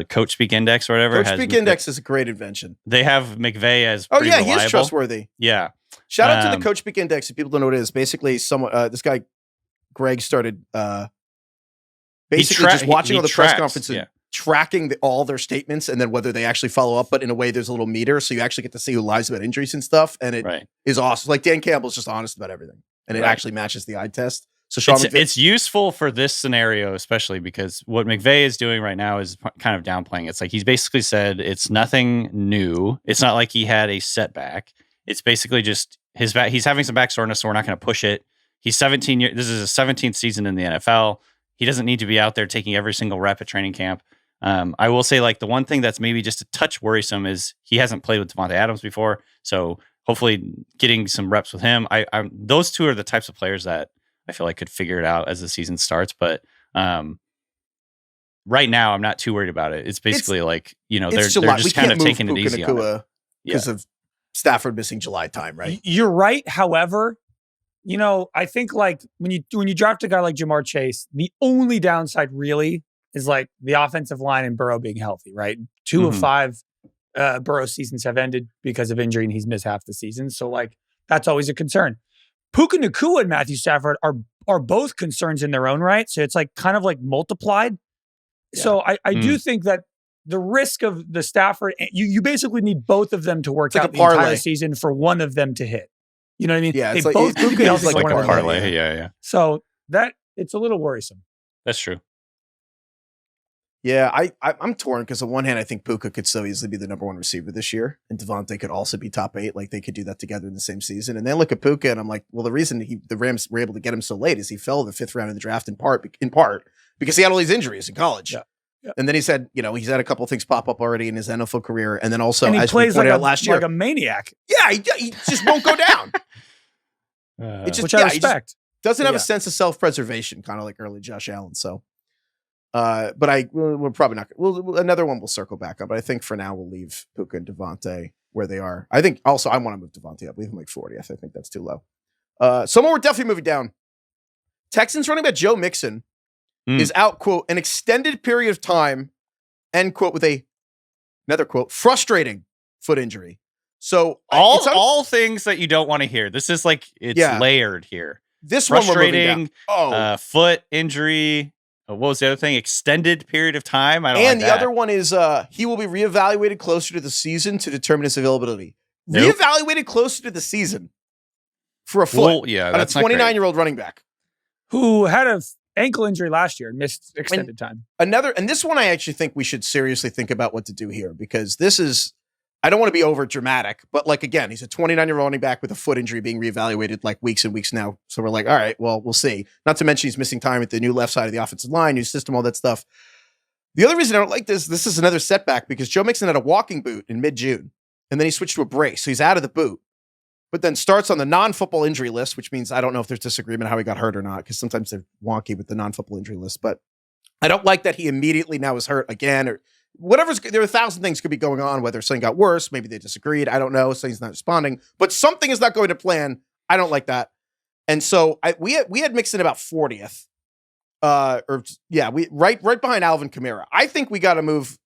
Coach Speak Index or whatever. Coach Speak Index is a great invention. They have McVay as Oh pretty yeah, reliable. he is trustworthy. Yeah. Shout out to the Coach Speak Index. If people don't know what it is, basically this guy Greg started basically just watching all the press conferences, tracking all their statements, and then whether they actually follow up. But in a way, there's a little meter, so you actually get to see who lies about injuries and stuff, and it is awesome. Like Dan Campbell's just honest about everything, and it actually matches the eye test. So Sean it's useful for this scenario, especially because what McVay is doing right now is kind of downplaying. It's like he's basically said it's nothing new. It's not like he had a setback. It's basically just his back. He's having some back soreness, so we're not going to push it. He's 17 years. This is his 17th season in the NFL. He doesn't need to be out there taking every single rep at training camp. I will say, like, the one thing that's maybe just a touch worrisome is he hasn't played with Devontae Adams before. So hopefully getting some reps with him. Those two are the types of players that I feel like could figure it out as the season starts. But right now, I'm not too worried about it. It's basically they're just kind of taking it easy on it. because of Stafford missing July time, right? You're right. However, I think like when you draft a guy like Jamar Chase, the only downside really is like the offensive line and Burrow being healthy, right? 2 of 5 Burrow seasons have ended because of injury, and he's missed half the season. So like that's always a concern. Puka Nacua and Matthew Stafford are both concerns in their own right. So it's like kind of like multiplied. Yeah. So I do think that the risk of the Stafford, you basically need both of them to work out the entire season for one of them to hit. You know what I mean? Yeah, they it's both like could be healthy like for a parlay. Yeah. So that it's a little worrisome. That's true. Yeah, I'm torn because on one hand, I think Puka could so easily be the number 1 receiver this year, and Devontae could also be top 8. Like they could do that together in the same season. And then look at Puka, and I'm like, well, the reason the Rams were able to get him so late is he fell in the 5th round in the draft in part because he had all these injuries in college. Yeah. Yeah. And then he's had a couple of things pop up already in his NFL career, and then also he as plays we pointed like out last year, like a maniac. Yeah, he just won't go down. Which I respect. Doesn't have a sense of self-preservation, kind of like early Josh Allen. So, but we're probably not. Another one we'll circle back on. But I think for now we'll leave Puka and Devontae where they are. I think also I want to move Devontae up. Leave him like 40th. I think that's too low. Someone we're definitely moving down. Texans running back Joe Mixon is out, quote, an extended period of time, end quote, with another quote, frustrating foot injury. So all things that you don't want to hear. This is like it's layered here. This frustrating foot injury. What was the other thing? Extended period of time. I don't. And the other one is he will be reevaluated closer to the season to determine his availability. Nope. Reevaluated closer to the season for a foot. Well, yeah, that's a 29-year-old running back who had an ankle injury last year and missed extended time. And this one I actually think we should seriously think about what to do here, because this is, I don't want to be over dramatic, but like, again, he's a 29-year-old running back with a foot injury being reevaluated like weeks and weeks now. So we're like, all right, well, we'll see. Not to mention he's missing time at the new left side of the offensive line, new system, all that stuff. The other reason I don't like this is another setback because Joe Mixon had a walking boot in mid-June, and then he switched to a brace. So he's out of the boot, but then starts on the non-football injury list, which means I don't know if there's disagreement how he got hurt or not, because sometimes they're wonky with the non-football injury list. But I don't like that he immediately now is hurt again, or whatever's. There are 1,000 things could be going on, whether something got worse, maybe they disagreed, I don't know, so he's not responding, but something is not going to plan. I don't like that. And so we had Mixon about 40th. Right behind Alvin Kamara. I think we got to move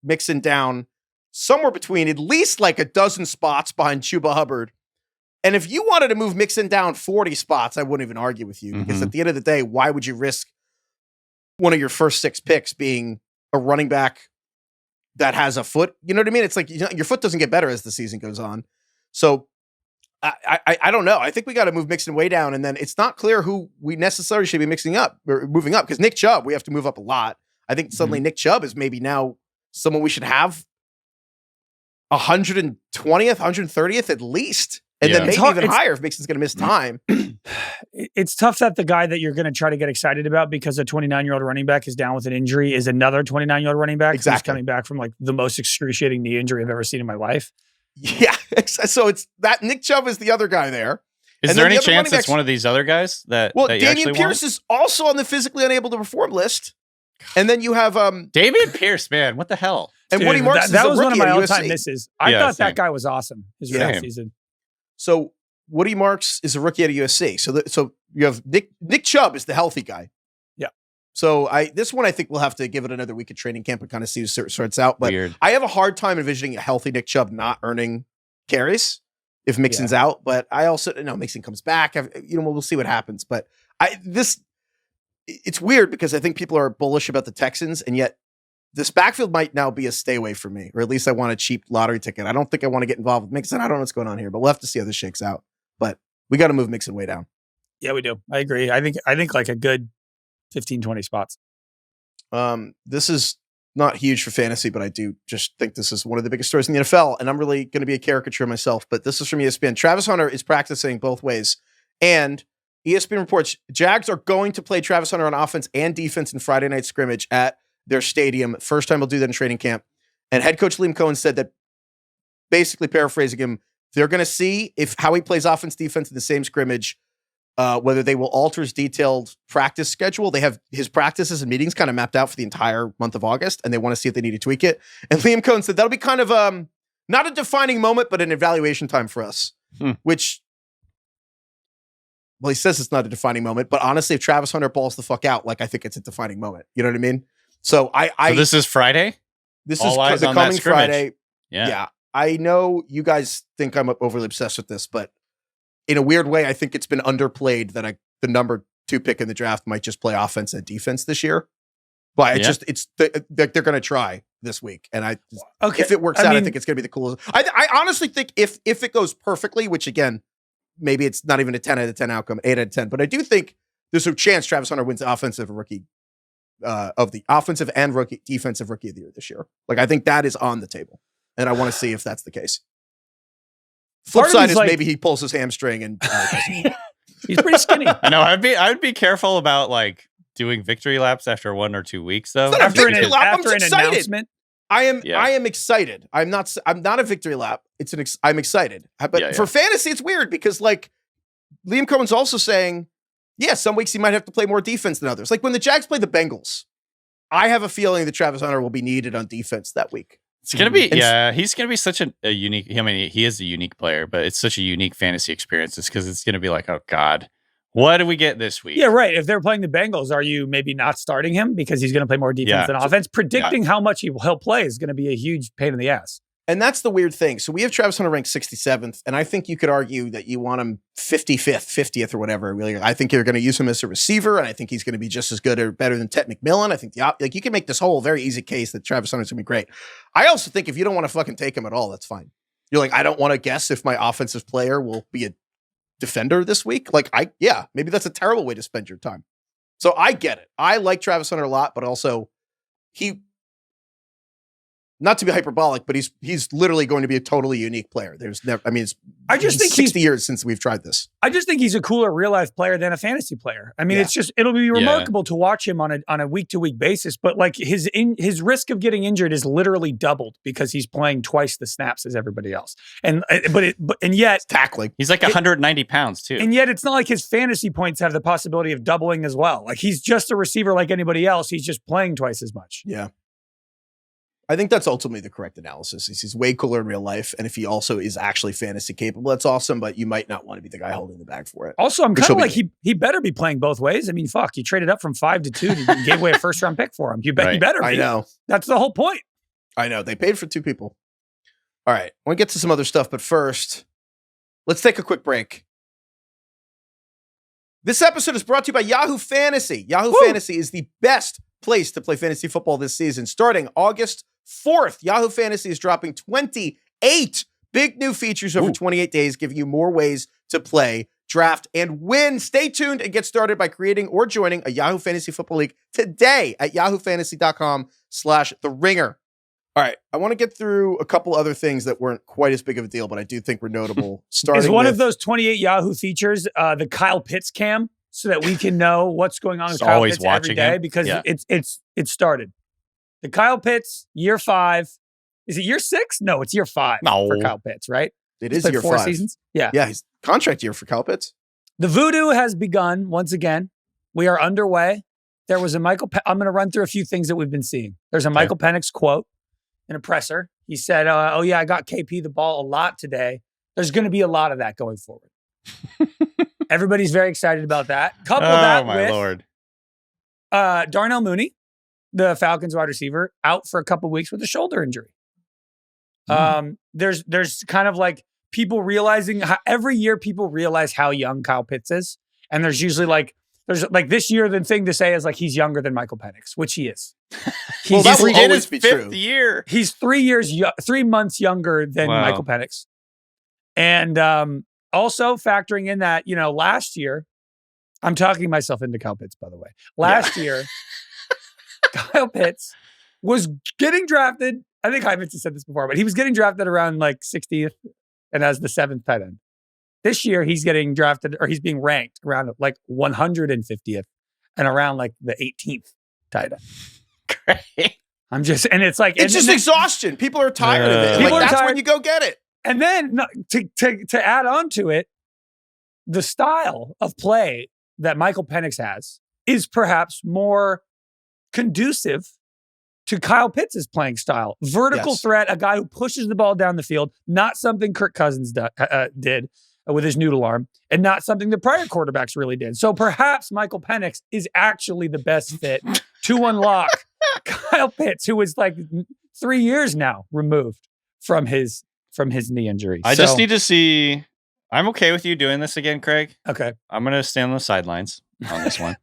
Mixon down somewhere between at least like a dozen spots behind Chuba Hubbard. And if you wanted to move Mixon down 40 spots, I wouldn't even argue with you, because at the end of the day, why would you risk one of your first 6 picks being a running back that has a foot? You know what I mean? It's like, your foot doesn't get better as the season goes on. So I don't know. I think we got to move Mixon way down, and then it's not clear who we necessarily should be moving up, because Nick Chubb, we have to move up a lot. I think suddenly Nick Chubb is maybe now someone we should have 120th, 130th at least. And then maybe even higher if Mixon's going to miss time. It's tough that the guy that you're going to try to get excited about because a 29-year-old running back is down with an injury is another 29-year-old running back who's coming back from like the most excruciating knee injury I've ever seen in my life. Yeah. So it's that Nick Chubb is the other guy there. Is there any chance it's one of these other guys that Dameon Pierce is also on the physically unable to perform list. And then you have Dameon Pierce, man, what the hell? And Dude, Woody Marks that is was a one of rookie my at all-time USC. misses. I thought that guy was awesome his rookie season. So Woody Marks is a rookie at USC. So you have Nick Chubb is the healthy guy. Yeah. So this one I think we'll have to give it another week at training camp and kind of see who sorts out. But I have a hard time envisioning a healthy Nick Chubb not earning carries if Mixon's out. But I also Mixon comes back. We'll see what happens. But it's weird because I think people are bullish about the Texans, and yet this backfield might now be a stay away for me, or at least I want a cheap lottery ticket. I don't think I want to get involved with Mixon. I don't know what's going on here, but we'll have to see how this shakes out. But we got to move Mixon way down. Yeah, we do. I agree. I think like a good 15, 20 spots. This is not huge for fantasy, but I do just think this is one of the biggest stories in the NFL, and I'm really going to be a caricature myself, but this is from ESPN. Travis Hunter is practicing both ways, and ESPN reports Jags are going to play Travis Hunter on offense and defense in Friday night scrimmage at their stadium. First time they'll do that in training camp. And head coach Liam Cohen said that, basically paraphrasing him, they're going to see how he plays offense, defense in the same scrimmage, whether they will alter his detailed practice schedule. They have his practices and meetings kind of mapped out for the entire month of August, and they want to see if they need to tweak it. And Liam Cohen said that'll be kind of not a defining moment, but an evaluation time for us, which, well, he says it's not a defining moment, but honestly, if Travis Hunter balls the fuck out, like, I think it's a defining moment. You know what I mean? So so this is Friday? This All is eyes the on that coming scrimmage. Friday. Yeah. I know you guys think I'm overly obsessed with this, but in a weird way, I think it's been underplayed that the number 2 pick in the draft might just play offense and defense this year. But they're going to try this week. And if it works out, I think it's going to be the coolest. I honestly think if it goes perfectly, which again, maybe it's not even a 10 out of 10 outcome, 8 out of 10, but I do think there's a chance Travis Hunter wins the offensive and rookie defensive rookie of the year this year. Like, I think that is on the table, and I want to see if that's the case. Flip side is maybe he pulls his hamstring and he's pretty skinny. I know. I would be careful about like doing victory laps after 1 or 2 weeks, though. After an announcement. I am excited. I'm not a victory lap. I'm excited. But for fantasy, it's weird because like Liam Cohen's also saying, some weeks he might have to play more defense than others. Like when the Jags play the Bengals, I have a feeling that Travis Hunter will be needed on defense that week. It's going to be, he's going to be such a unique, I mean, he is a unique player, but it's such a unique fantasy experience just because it's going to be like, oh God, what do we get this week? Yeah, right. If they're playing the Bengals, are you maybe not starting him because he's going to play more defense than offense? Predicting how much he'll play is going to be a huge pain in the ass. And that's the weird thing. So we have Travis Hunter ranked 67th, and I think you could argue that you want him 55th, 50th, or whatever. Really, I think you're going to use him as a receiver, and I think he's going to be just as good or better than Ted McMillan. I think you can make this whole very easy case that Travis Hunter's going to be great. I also think if you don't want to fucking take him at all, that's fine. You're like, I don't want to guess if my offensive player will be a defender this week. Like, maybe that's a terrible way to spend your time. So I get it. I like Travis Hunter a lot, but also not to be hyperbolic, but he's literally going to be a totally unique player. There's never, it's 60 years since we've tried this. I just think he's a cooler real life player than a fantasy player. I mean, it'll be remarkable to watch him on a week to week basis, but like his risk of getting injured is literally doubled because he's playing twice the snaps as everybody else. And yet it's tackling. He's like 190 pounds too. And yet it's not like his fantasy points have the possibility of doubling as well. Like he's just a receiver like anybody else. He's just playing twice as much. Yeah. I think that's ultimately the correct analysis. He's way cooler in real life, and if he also is actually fantasy capable, that's awesome, but you might not want to be the guy holding the bag for it. Also, I'm kind of like, he better be playing both ways. I mean, fuck, you traded up from 5 to 2 and gave away a first-round pick for him. You better be. I know. That's the whole point. I know. They paid for 2 people. All right. I want to get to some other stuff, but first, let's take a quick break. This episode is brought to you by Yahoo Fantasy. Yahoo Fantasy is the best place to play fantasy football this season. Starting August 4th, Yahoo Fantasy is dropping 28 big new features over 28 days, giving you more ways to play, draft, and win. Stay tuned and get started by creating or joining a Yahoo Fantasy Football League today at yahoofantasy.com/theringer. All right, I want to get through a couple other things that weren't quite as big of a deal, but I do think were notable. Starting is one of those 28 Yahoo features the Kyle Pitts cam, so that we can know what's going on with Kyle Pitts every day because it started. The Kyle Pitts, year 5. Is it year 6? No, it's year 5 for Kyle Pitts, right? It is year 5. 4 seasons? Yeah. Yeah, his contract year for Kyle Pitts. The voodoo has begun once again. We are underway. There was I'm going to run through a few things that we've been seeing. There's a Michael Penix quote in a presser. He said, I got KP the ball a lot today. There's going to be a lot of that going forward. Everybody's very excited about that. Couple that with Lord. Darnell Mooney, the Falcons wide receiver, out for a couple weeks with a shoulder injury. There's kind of like people realizing every year people realize how young Kyle Pitts is. And there's usually there's this year the thing to say is like he's younger than Michael Penix, which he is. Well, that will always be true. 5th year. He's 3 months younger than Michael Penix. And also factoring in that, last year, I'm talking myself into Kyle Pitts, by the way. Last year, Kyle Pitts was getting drafted. I think Heifetz has said this before, but he was getting drafted around 60th and as the 7th tight end. This year, he's getting drafted, or he's being ranked around 150th and around the 18th tight end. Great. I'm just, and it's like, it's just exhaustion. People are tired of it. That's tired. When you go get it. And then to add on to it, the style of play that Michael Penix has is perhaps more conducive to Kyle Pitts' playing style. Vertical threat, a guy who pushes the ball down the field, not something Kirk Cousins did with his noodle arm, and not something the prior quarterbacks really did. So perhaps Michael Penix is actually the best fit to unlock Kyle Pitts, who is like 3 years now removed from his knee injury. I just need to see. I'm okay with you doing this again, Craig. Okay. I'm going to stand on the sidelines on this one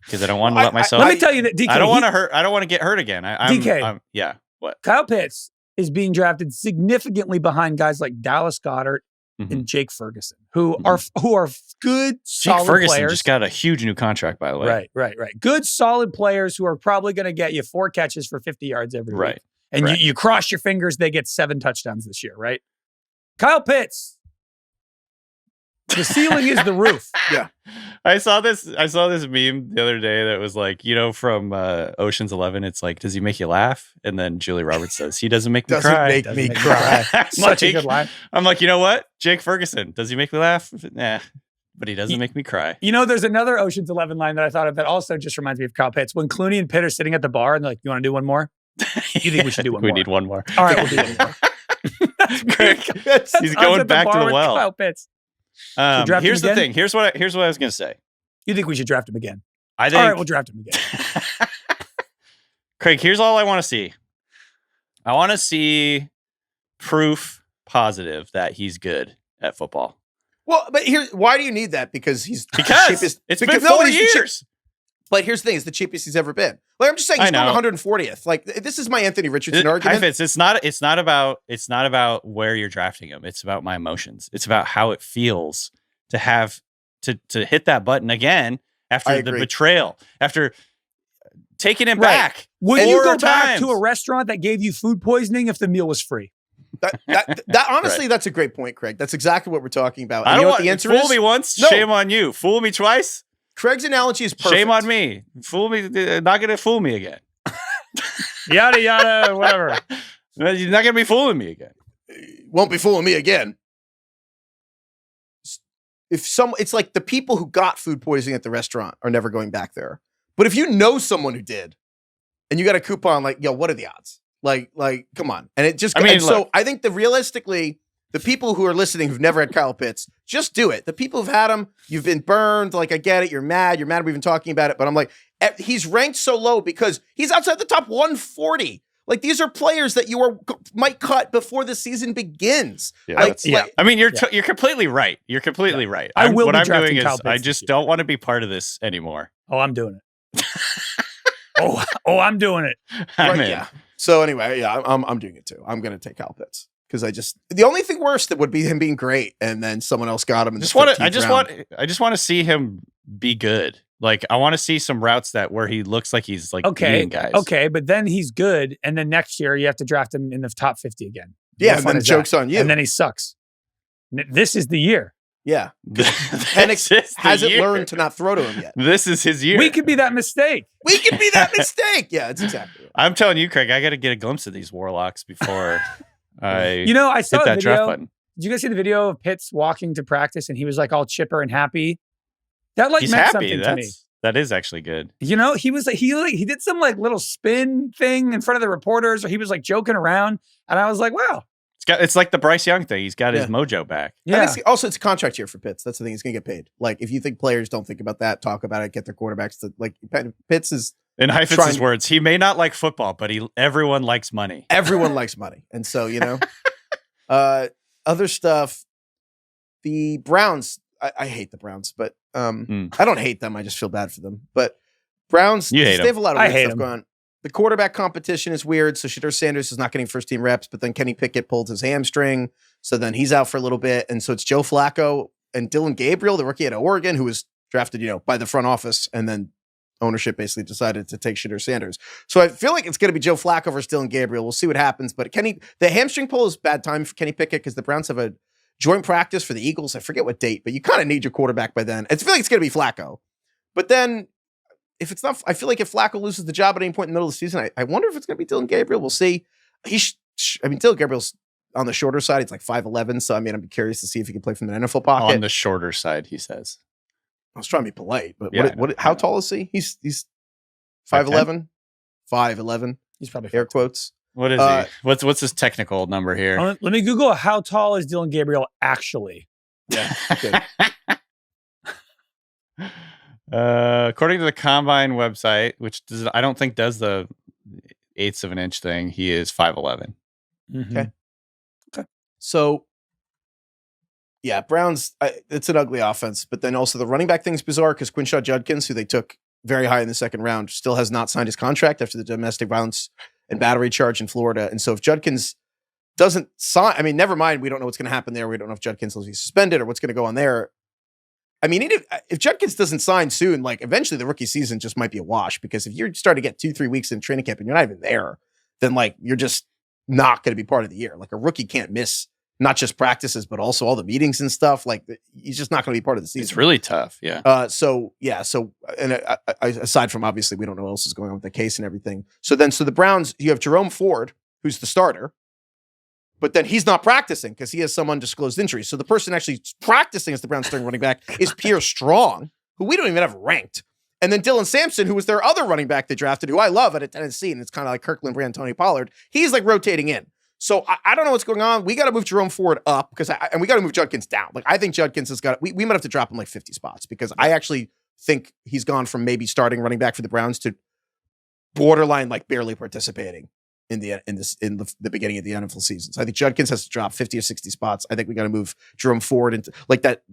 because I don't want to let myself. Let me tell you that DK. I don't want to hurt. I don't want to get hurt again. DK. Yeah. What? Kyle Pitts is being drafted significantly behind guys like Dallas Goedert and Jake Ferguson, who are good, solid Jake Ferguson players. just got a huge new contract, by the way. Right. Good, solid players who are probably going to get you 4 catches for 50 yards every week. And you cross your fingers they get 7 touchdowns this year, right? Kyle Pitts. The ceiling is the roof. Yeah. I saw this meme the other day that was like, from Ocean's 11, it's like, does he make you laugh? And then Julie Roberts says, he doesn't make me cry. Doesn't make me cry. Such a good line. I'm like, you know what? Jake Ferguson, does he make me laugh? Nah, but he doesn't make me cry. There's another Ocean's 11 line that I thought of that also just reminds me of Kyle Pitts. When Clooney and Pitt are sitting at the bar and they're like, you want to do one more? You think we should do one more? We need one more. All right, we'll do one more. He's going back to the well. Kyle Pitts. Here's the thing. Here's what I was going to say. You think we should draft him again? I think. All right, we'll draft him again. Craig, here's all I want to see. I want to see proof positive that he's good at football. Well, but why do you need that? Because he's the cheapest. It's been 4 years. But here's the thing: it's the cheapest he's ever been. Like I'm just saying, he's going 140th. Like this is my Anthony Richardson argument. Heifetz, it's not about where you're drafting him. It's about my emotions. It's about how it feels to have to hit that button again after the betrayal, after taking him back. Would you go back to a restaurant that gave you food poisoning if the meal was free? That honestly, that's a great point, Craig. That's exactly what we're talking about. I don't want the answer fool is? Me once, No. Shame on you. Fool me twice. Craig's analogy is perfect. Shame on me. Fool me. Not going to fool me again. Yada, yada, whatever. You're not going to be fooling me again. Won't be fooling me again. It's like the people who got food poisoning at the restaurant are never going back there. But if you know someone who did, and you got a coupon, like, yo, what are the odds? Like, come on. And it just, so I think realistically, the people who are listening who've never had Kyle Pitts, just do it. The people who've had him, you've been burned. Like, I get it. You're mad we're even talking about it. But I'm like, he's ranked so low because he's outside the top 140. Like, these are players that you might cut before the season begins. Yeah, I mean, you're completely right. You're completely right. What I'm doing is I just don't want to be part of this anymore. Oh, I'm doing it. I'm doing it. I'm in. Yeah. So anyway, I'm doing it too. I'm going to take Kyle Pitts. Because the only thing worse that would be him being great and then someone else got him. I just want to see him be good. Like I want to see some routes where he looks like he's like beating guys. Okay, but then he's good, and then next year you have to draft him in the top 50 again. Yeah, and then the joke's on you. And then he sucks. This is the year. Yeah, Penix hasn't learned to not throw to him yet. This is his year. We could be that mistake. Yeah, it's exactly right. I'm telling you, Craig, I got to get a glimpse of these Warlocks before. I saw that video. draft button. Did you guys see the video of Pitts walking to practice and he was like all chipper and happy? That He's meant happy. something to me. That is actually good. He was like he did some like little spin thing in front of the reporters, or he was like joking around, and I was like, wow. It's like the Bryce Young thing. He's got his mojo back. Yeah. Also, it's a contract year for Pitts. That's the thing. He's going to get paid. Like if you think players don't think about that, talk about it, get their quarterbacks to like Pitts is. In Heifetz's words, he may not like football, but everyone likes money. Everyone likes money, and so other stuff. The Browns. I hate the Browns, but I don't hate them. I just feel bad for them. But Browns, they have a lot of weird stuff going on. The quarterback competition is weird. So Shedeur Sanders is not getting first team reps, but then Kenny Pickett pulled his hamstring. So then he's out for a little bit. And so it's Joe Flacco and Dylan Gabriel, the rookie out of Oregon, who was drafted, by the front office. And then ownership basically decided to take Shedeur Sanders. So I feel like it's going to be Joe Flacco versus Dylan Gabriel. We'll see what happens. But the hamstring pull is bad time for Kenny Pickett because the Browns have a joint practice for the Eagles. I forget what date, but you kind of need your quarterback by then. I feel like it's going to be Flacco. But then if it's not, I feel like if Flacco loses the job at any point in the middle of the season, I wonder if it's going to be Dylan Gabriel. We'll see. Dylan Gabriel's on the shorter side. He's like 5'11". So, I'm curious to see if he can play from the NFL pocket. On the shorter side, he says. I was trying to be polite, but how tall is he? He's 5'11". 5'11". He's probably air quotes. What is he? What's his technical number here? Let me Google how tall is Dylan Gabriel actually. Yeah, good. According to the Combine website, which I don't think does the 1/8 of an inch thing, he is 5'11". Mm-hmm. Okay. So, yeah, Browns, it's an ugly offense, but then also the running back thing's bizarre because Quinshaw Judkins, who they took very high in the second round, still has not signed his contract after the domestic violence and battery charge in Florida. And so if Judkins doesn't sign, I mean, never mind, we don't know what's going to happen there. We don't know if Judkins will be suspended or what's going to go on there. I mean, if Judkins doesn't sign soon, like eventually the rookie season just might be a wash because if you're starting to get 2-3 weeks in training camp and you're not even there, then like you're just not going to be part of the year. Like a rookie can't miss not just practices, but also all the meetings and stuff. Like he's just not going to be part of the season. It's really tough. Yeah. So aside from obviously we don't know what else is going on with the case and everything. So the Browns, you have Jerome Ford, who's the starter, but then he's not practicing because he has some undisclosed injury. So the person actually practicing as the Browns starting running back is Pierre Strong, who we don't even have ranked. And then Dylan Sampson, who was their other running back they drafted, who I love at Tennessee, and it's kind of like Kirkland for Tony Pollard. He's like rotating in. So I don't know what's going on. We got to move Jerome Ford up and we got to move Judkins down. Like I think Judkins has got. We might have to drop him like 50 spots because I actually think he's gone from maybe starting running back for the Browns to borderline like barely participating in the beginning of the NFL season. So I think Judkins has to drop 50 or 60 spots. I think we got to move Jerome Ford into like that.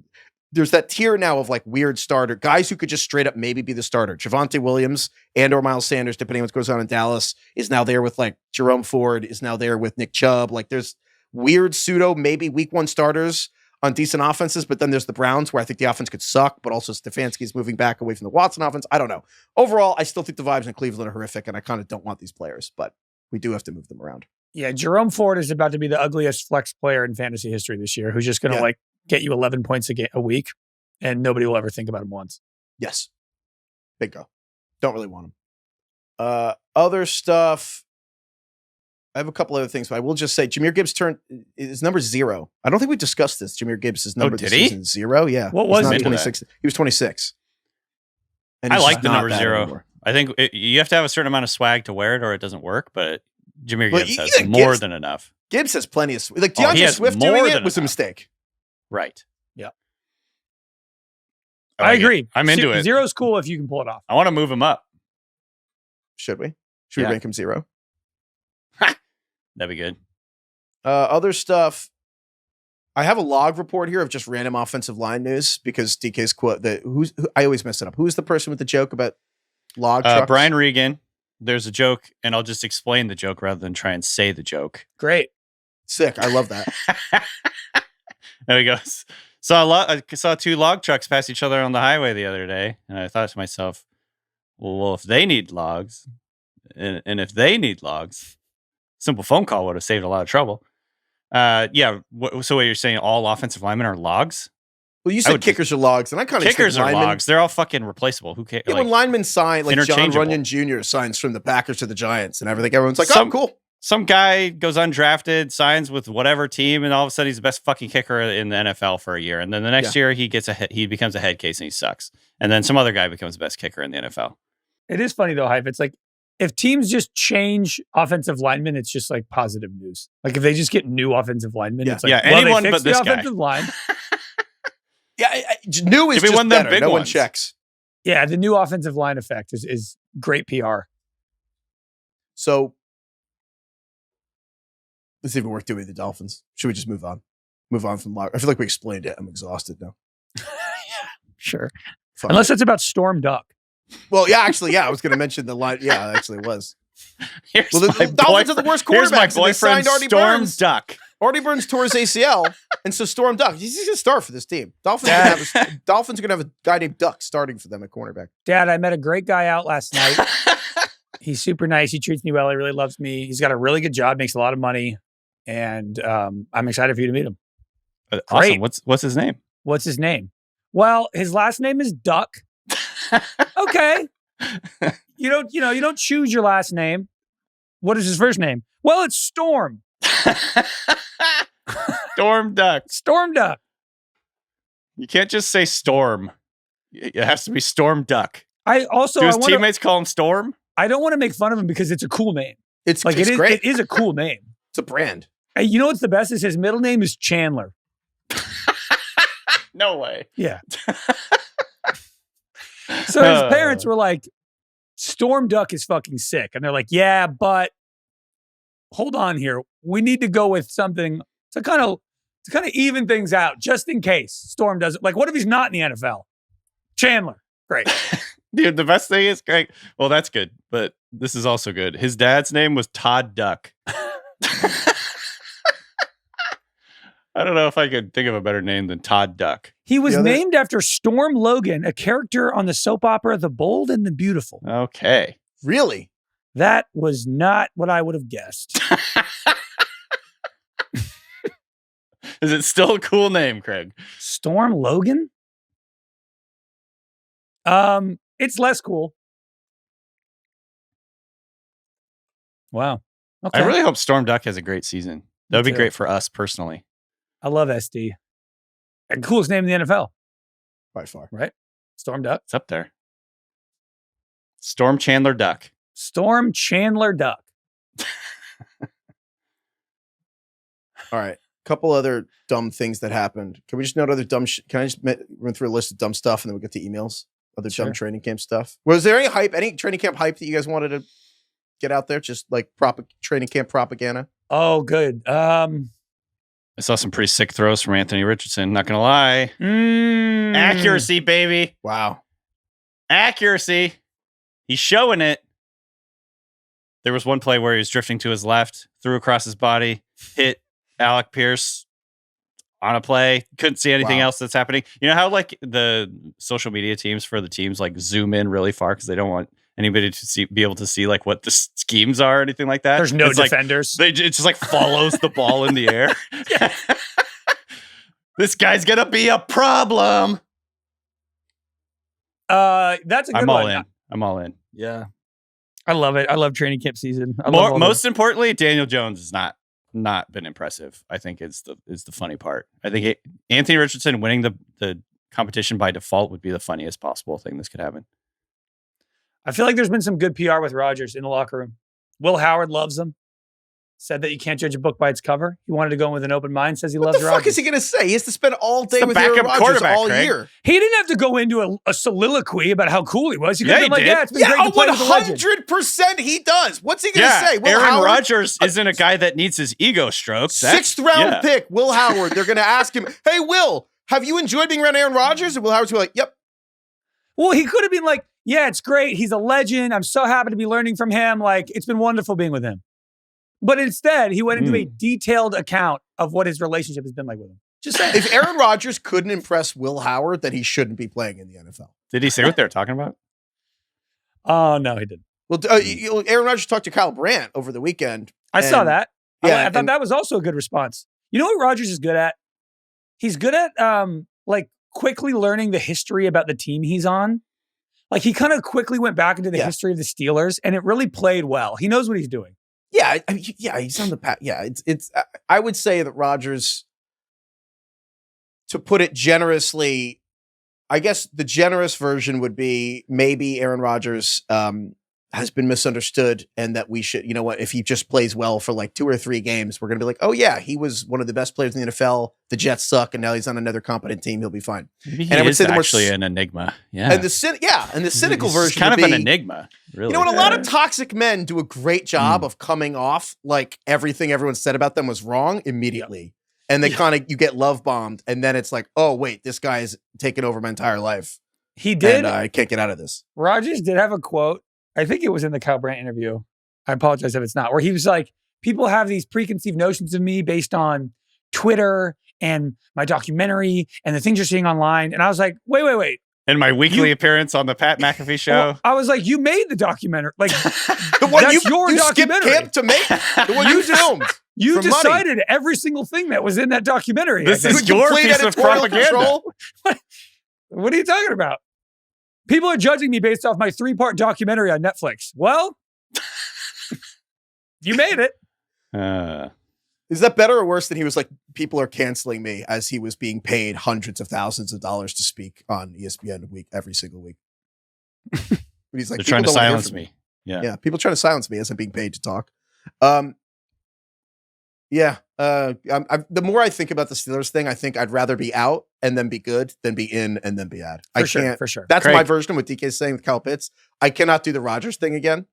There's that tier now of like weird starter guys who could just straight up maybe be the starter. Javonte Williams and or Miles Sanders, depending on what goes on in Dallas, is now there with like Jerome Ford, is now there with Nick Chubb. Like there's weird pseudo maybe week one starters on decent offenses, but then there's the Browns where I think the offense could suck, but also Stefanski's moving back away from the Watson offense. I don't know. Overall, I still think the vibes in Cleveland are horrific, and I kind of don't want these players, but we do have to move them around. Yeah, Jerome Ford is about to be the ugliest flex player in fantasy history this year, who's just going to like get you 11 points a week, and nobody will ever think about him once. Yes. Bingo. Don't really want him. Other stuff. I have a couple other things, but I will just say Jahmyr Gibbs his number 0. I don't think we discussed this. Jahmyr Gibbs' number this season 0. Yeah. What was it? 26. He was 26. And I like the number 0. Anymore. I think you have to have a certain amount of swag to wear it or it doesn't work, but Jahmyr Gibbs has more than enough. Gibbs has plenty of like DeAndre Swift doing it was a mistake. Right. Yeah. I agree. I'm into it. 0's cool if you can pull it off. I want to move him up. Should we? Should we rank him 0? That'd be good. Other stuff. I have a log report here of just random offensive line news because DK's quote I always mess it up. Who's the person with the joke about log trucks? Brian Regan. There's a joke, and I'll just explain the joke rather than try and say the joke. Great. Sick. I love that. There he goes. I saw 2 log trucks pass each other on the highway the other day, and I thought to myself, well, if they need logs, and if they need logs, simple phone call would have saved a lot of trouble. So what you're saying, all offensive linemen are logs? Well, you said kickers are logs, and I kind of kickers are logs. They're all fucking replaceable. Who cares? Yeah, when linemen sign, like John Runyon Jr. signs from the Packers to the Giants and everything, everyone's like, "Oh, cool." Some guy goes undrafted, signs with whatever team, and all of a sudden he's the best fucking kicker in the NFL for a year. And then the next year he becomes a head case and he sucks. And then some other guy becomes the best kicker in the NFL. It is funny though, Heifetz. It's like if teams just change offensive linemen, it's just like positive news. Like if they just get new offensive linemen, it's like anyone they but this guy. Offensive line. New is just better. No one checks. Yeah, the new offensive line effect is great PR. So it's even worth doing the Dolphins. Should we just move on? Move on from log. I feel like we explained it. I'm exhausted now. Yeah, sure. Fun. Unless it's about Storm Duck. Well, yeah, actually, I was going to mention the line. Yeah, actually, it was. The Dolphins are the worst quarterbacks. Here's my boyfriend, Storm Duck. Artie Burns tore his ACL, and so Storm Duck. He's going to start for this team. Dolphins are going to have a guy named Duck starting for them at cornerback. Dad, I met a great guy out last night. He's super nice. He treats me well. He really loves me. He's got a really good job, makes a lot of money, and I'm excited for you to meet him. Awesome. What's his name? What's his name? Well, his last name is Duck. Okay. You don't choose your last name. What is his first name? Well, it's Storm. Storm Duck. Storm Duck. You can't just say Storm. It has to be Storm Duck. Do his teammates call him Storm? I don't want to make fun of him because it's a cool name. It's Like it's great. It is a cool name. It's a brand. Hey, you know what's the best is his middle name is Chandler. No way. Yeah. So his parents were like, Storm Duck is fucking sick. And they're like, yeah, but hold on here. We need to go with something to kind of even things out, just in case Storm doesn't. Like, what if he's not in the NFL? Chandler. Great. Dude, the best thing is, Greg, well, that's good, but this is also good. His dad's name was Todd Duck. I don't know if I could think of a better name than Todd Duck. He was named after Storm Logan, a character on the soap opera The Bold and the Beautiful. Okay. Really? That was not what I would have guessed. Is it still a cool name, Craig? Storm Logan? It's less cool. Wow. Okay. I really hope Storm Duck has a great season. That would be too. great for us personally. I love SD. And coolest name in the NFL, By far. right? Storm Duck. It's up there. Storm Chandler Duck. Storm Chandler Duck. All right. Couple other dumb things that happened. Can we just note other dumb Can I just run through a list of dumb stuff and then we'll get to emails? Other dumb training camp stuff. Was there any training camp hype that you guys wanted to get out there? Just like training camp propaganda? Oh, good. I saw some pretty sick throws from Anthony Richardson. Not going to lie. Accuracy, baby. Wow. Accuracy. He's showing it. There was one play where he was drifting to his left, threw across his body, hit Alec Pierce on a play. Couldn't see anything else that's happening. You know how like the social media teams for the teams like zoom in really far because they don't want anybody to be able to see like what the schemes are or anything like that. There's no it's defenders. Like, it just like follows the ball in the air. This guy's gonna be a problem. That's a good one. I'm all in. Yeah. I love it. I love training camp season. Most importantly, Daniel Jones has not been impressive. I think is the funny part. I think Anthony Richardson winning the competition by default would be the funniest possible thing this could happen. I feel like there's been some good PR with Rodgers in the locker room. Will Howard loves him. Said that you can't judge a book by its cover. He wanted to go in with an open mind. Says he loves Rodgers. What the fuck is he going to say? He has to spend all day with backup Aaron Rodgers quarterback, all Craig. year. He didn't have to go into a soliloquy about how cool he was. He could have been like, did. yeah, it's been great to play with the legend. 100% he does. What's he going to say? Will Aaron Howard, Rodgers isn't a guy that needs his ego stroked. Sixth round pick, Will Howard. They're going to ask him, hey, Will, have you enjoyed being around Aaron Rodgers? And Will Howard's like, yep. Well, he could have been like, yeah, it's great. He's a legend. I'm so happy to be learning from him. Like, it's been wonderful being with him. But instead, he went into a detailed account of what his relationship has been like with him. Just saying. If Aaron Rodgers couldn't impress Will Howard, then he shouldn't be playing in the NFL. Did he say what they were talking about? Oh, no, he didn't. Well, Aaron Rodgers talked to Kyle Brandt over the weekend. I saw that. Yeah, I thought that was also a good response. You know what Rodgers is good at? He's good at like quickly learning the history about the team he's on. Like he kind of quickly went back into the history of the Steelers, and it really played well. He knows what he's doing. Yeah, I mean, he's on the path. Yeah, it's. I would say that Rodgers, to put it generously, I guess the generous version would be maybe Aaron Rodgers has been misunderstood, and that we should, you know what, if he just plays well for like 2 or 3 games, we're going to be like, oh yeah, he was one of the best players in the NFL. The Jets suck, and now he's on another competent team. He'll be fine. Maybe he is actually an enigma. Yeah, and the cynical version kind of an enigma. Really, you know what? A lot of toxic men do a great job of coming off like everything everyone said about them was wrong immediately, and they kind of you get love bombed, and then it's like, oh wait, this guy is taking over my entire life. He did. And I can't get out of this. Rodgers did have a quote. I think it was in the Kyle Brandt interview. I apologize if it's not, where he was like, people have these preconceived notions of me based on Twitter and my documentary and the things you're seeing online. And I was like, wait. And my weekly appearance on the Pat McAfee show. Well, I was like, you made the documentary. Like, the one that's your you documentary. Skipped camp to make the one you filmed. You decided every single thing that was in that documentary. This is your piece of propaganda. What are you talking about? People are judging me based off my 3-part documentary on Netflix. Well, you made it. Is that better or worse than he was like, people are canceling me as he was being paid hundreds of thousands of dollars to speak on ESPN every single week? He's like, they're trying to silence me. Yeah, people trying to silence me as I'm being paid to talk. Yeah. The more I think about the Steelers thing, I think I'd rather be out and then be good than be in and then be bad. For sure. That's Craig. my version of what DK is saying with Kyle Pitts. I cannot do the Rodgers thing again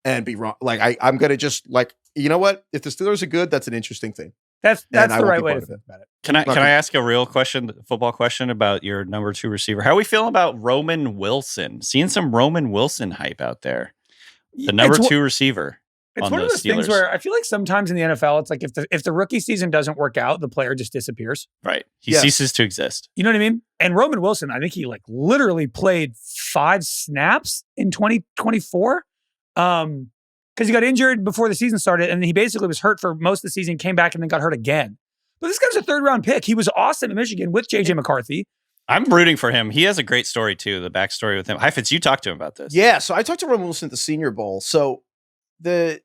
and be wrong. Like I'm going to just like, you know what? If the Steelers are good, that's an interesting thing. That's the right way to think about it. Can I ask a real football question about your number 2 receiver? How are we feeling about Roman Wilson? Seeing some Roman Wilson hype out there. The number 2 receiver. It's one of those things where I feel like sometimes in the NFL, it's like if the rookie season doesn't work out, the player just disappears. Right. He ceases to exist. You know what I mean? And Roman Wilson, I think he like literally played 5 snaps in 2024. Because he got injured before the season started, and he basically was hurt for most of the season, came back, and then got hurt again. But this guy's a 3rd-round pick. He was awesome in Michigan with J.J. McCarthy. I'm rooting for him. He has a great story, too, the backstory with him. Heifetz, you talked to him about this. Yeah, so I talked to Roman Wilson at the Senior Bowl. So it's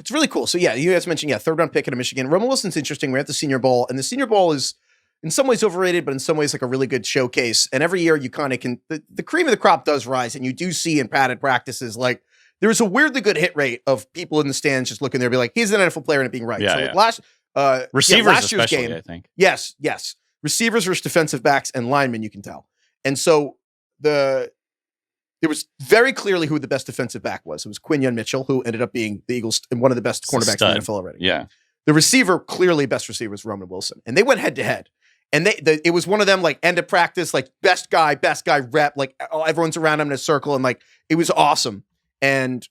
really cool. So yeah, you guys mentioned 3rd-round pick at Michigan. Roman Wilson's interesting. We're at the Senior Bowl, and the Senior Bowl is in some ways overrated, but in some ways like a really good showcase. And every year you kind of can the cream of the crop does rise, and you do see in padded practices like there's a weirdly good hit rate of people in the stands just looking there, be like, he's an NFL player and it being right. Yeah, so receivers, last year's especially, game, I think. Yes. Receivers versus defensive backs and linemen, you can tell. And so there was very clearly who the best defensive back was. It was Quinyon Mitchell, who ended up being the Eagles and one of the best cornerbacks in the NFL already. Yeah. The receiver, clearly best receiver, was Roman Wilson. And they went head to head. And it was one of them, like, end of practice, like, best guy rep, like, everyone's around him in a circle, and, like, it was awesome. And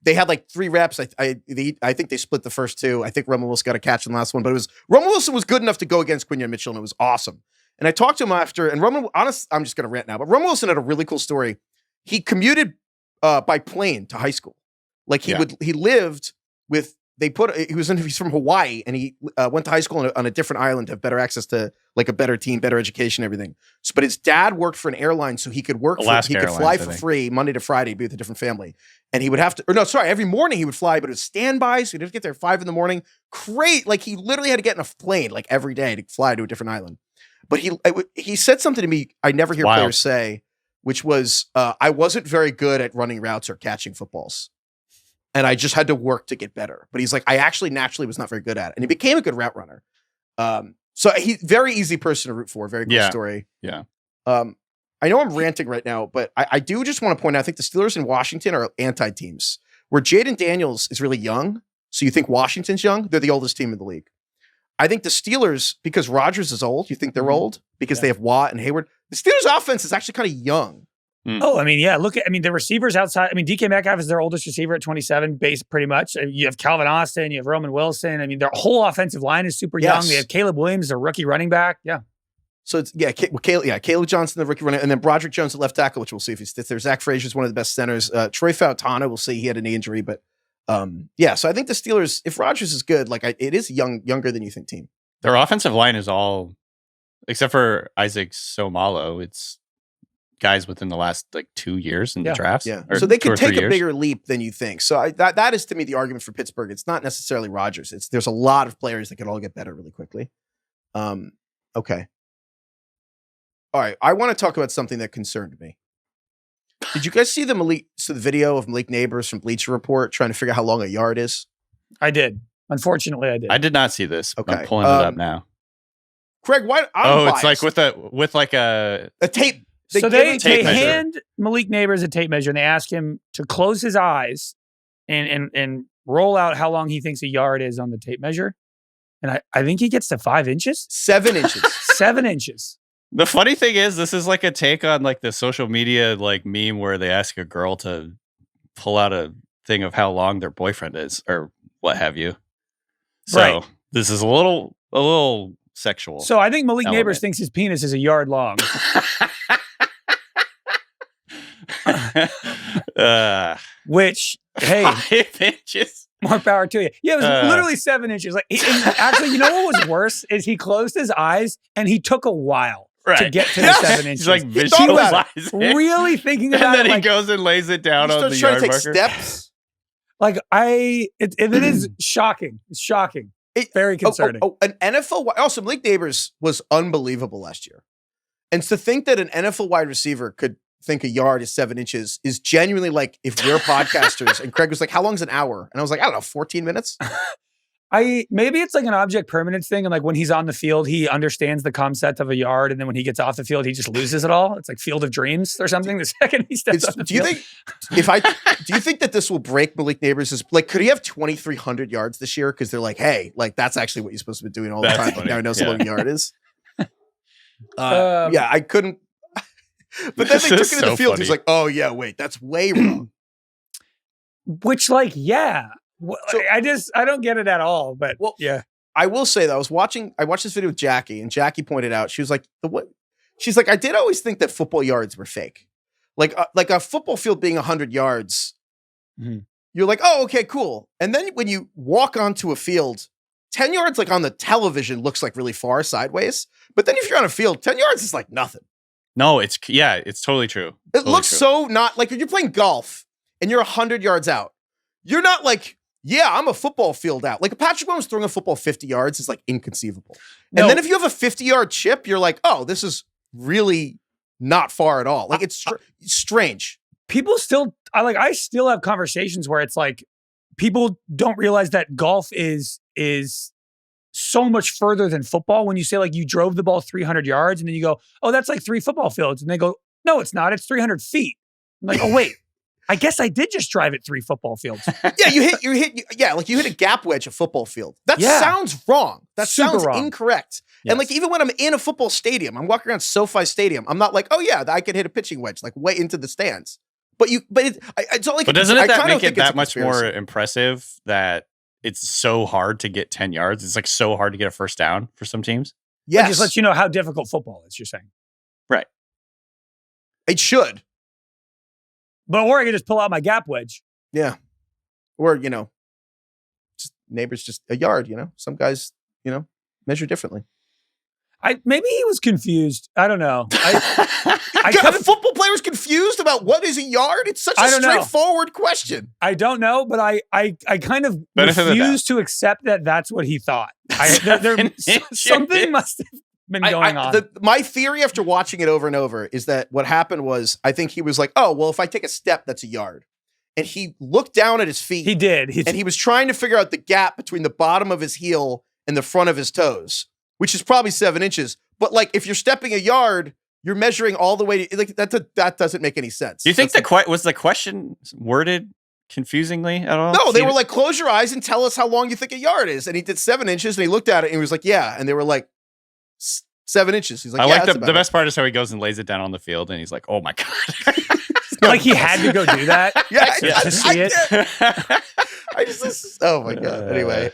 they had, like, 3 reps. I think they split the first 2. I think Roman Wilson got a catch in the last one, but Roman Wilson was good enough to go against Quinyon Mitchell, and it was awesome. And I talked to him after, and I'm just going to rant now, but Roman Wilson had a really cool story. He commuted by plane to high school. Like, he he's from Hawaii, and he went to high school on a different island to have better access to like a better team, better education, everything. So, but his dad worked for an airline, so he could fly for free Monday to Friday, be with a different family. And he would have to, every morning he would fly, but it was standby, so he'd have to get there at 5 a.m. Great. Like, he literally had to get in a plane like every day to fly to a different island. But he said something to me I never hear players say, which was, I wasn't very good at running routes or catching footballs. And I just had to work to get better. But he's like, I actually naturally was not very good at it. And he became a good route runner. So he's very easy person to root for. Very cool story. Yeah. I know I'm ranting right now, but I do just want to point out, I think the Steelers in Washington are anti-teams. Where Jaden Daniels is really young, so you think Washington's young, they're the oldest team in the league. I think the Steelers, because Rodgers is old, you think they're old? Because they have Watt and Hayward. The Steelers offense is actually kind of young. Oh, I mean, yeah. The receivers outside. I mean, DK Metcalf is their oldest receiver at 27, base pretty much. You have Calvin Austin, you have Roman Wilson. I mean, their whole offensive line is super young. They have Caleb Williams, a rookie running back. Yeah. So it's Caleb Johnson, the rookie running, and then Broderick Jones at left tackle, which we'll see if he sits there. Zach Frazier's one of the best centers. Troy Fautana, we'll see, he had a knee injury, but so I think the Steelers, if Rodgers is good, like it is younger than you think team. Their offensive line is all, except for Isaac Somalo, it's guys within the last 2 years in the drafts. Yeah. So they could take a bigger leap than you think. So that is to me the argument for Pittsburgh. It's not necessarily Rodgers. There's a lot of players that could all get better really quickly. Okay. All right. I want to talk about something that concerned me. Did you guys see the video of Malik Neighbors from Bleacher Report trying to figure out how long a yard is? I did. Unfortunately, I did. I did not see this. Okay. I'm pulling it up now. Craig, why? It's like with a tape. They hand Malik Neighbors a tape measure and they ask him to close his eyes and roll out how long he thinks a yard is on the tape measure. And I think he gets to 5 inches. 7 inches. 7 inches. The funny thing is, this is like a take on like the social media meme where they ask a girl to pull out a thing of how long their boyfriend is or what have you. So This is a little sexual. So I think Malik Neighbors thinks his penis is a yard long. Which, hey, 5 inches. More power to you. Yeah, it was literally 7 inches. Actually, you know what was worse is he closed his eyes and he took a while to get to the 7 inches. He's like visualizing, really thinking about it. And then he goes and lays it down on the yard marker. Steps. It is shocking. It's shocking. Very concerning. An NFL. Also, Malik Neighbors was unbelievable last year, and to think that an NFL wide receiver could think a yard is 7 inches is genuinely like if we're podcasters and Craig was like, how long's an hour? And I was like, I don't know, 14 minutes? Maybe it's like an object permanence thing. And like when he's on the field, he understands the concept of a yard. And then when he gets off the field, he just loses it all. It's like Field of Dreams or something. The second he steps on the field. Do you think that this will break Malik Neighbors', like, could he have 2,300 yards this year? Because they're like, hey, like that's actually what you're supposed to be doing all the time. Funny. Now he knows how long a yard is. Yeah, I couldn't. But then they took it to the field. Funny. He's like, oh yeah, wait, that's way wrong. Which, like, yeah. So, I don't get it at all, but yeah. I will say that I watched this video with Jackie, and Jackie pointed out, she was like, she's like, I did always think that football yards were fake. Like a football field being 100 yards, you're like, oh, okay, cool. And then when you walk onto a field, 10 yards, like on the television, looks like really far sideways. But then if you're on a field, 10 yards is like nothing. No, it's totally true. It looks so not like if you're playing golf and you're 100 yards out, you're not like, yeah, I'm a football field out. Like Patrick Mahomes throwing a football 50 yards is like inconceivable. No. And then if you have a 50-yard chip, you're like, oh, this is really not far at all. Like it's strange. People still, I still have conversations where it's like people don't realize that golf is so much further than football. When you say like you drove the ball 300 yards and then you go, oh, that's like 3 football fields. And they go, no, it's not. It's 300 feet. I'm like, oh, wait. I guess I did just drive it 3 football fields. Yeah, you hit a gap wedge a football field. That sounds wrong. That sounds incorrect. Yes. And like even when I'm in a football stadium, I'm walking around SoFi Stadium. I'm not like, oh yeah, I could hit a pitching doesn't that make it that much more impressive that it's so hard to get 10 yards? It's like so hard to get a first down for some teams. Yeah, just lets you know how difficult football is. You're saying, right? It should. Or I could just pull out my gap wedge. Yeah. Or, just neighbors, just a yard, Some guys, measure differently. Maybe he was confused. I don't know. Football players confused about what is a yard? It's such a straightforward question. I don't know, but I kind of refuse to accept that that's what he thought. Something must have been going on. My theory after watching it over and over is that what happened was I think he was like, oh, well, if I take a step, that's a yard. And he looked down at his feet. He did. And he was trying to figure out the gap between the bottom of his heel and the front of his toes, which is probably 7 inches. But like if you're stepping a yard, you're measuring all the way to, like that doesn't make any sense. Do you think was the question worded confusingly at all? No, they were like, close your eyes and tell us how long you think a yard is. And he did 7 inches and he looked at it and he was like, yeah. And they were like, 7 inches. He's like, I like the best part is how he goes and lays it down on the field and he's like, oh my God. Like he had to go do that. To see it. Oh my God. Anyway,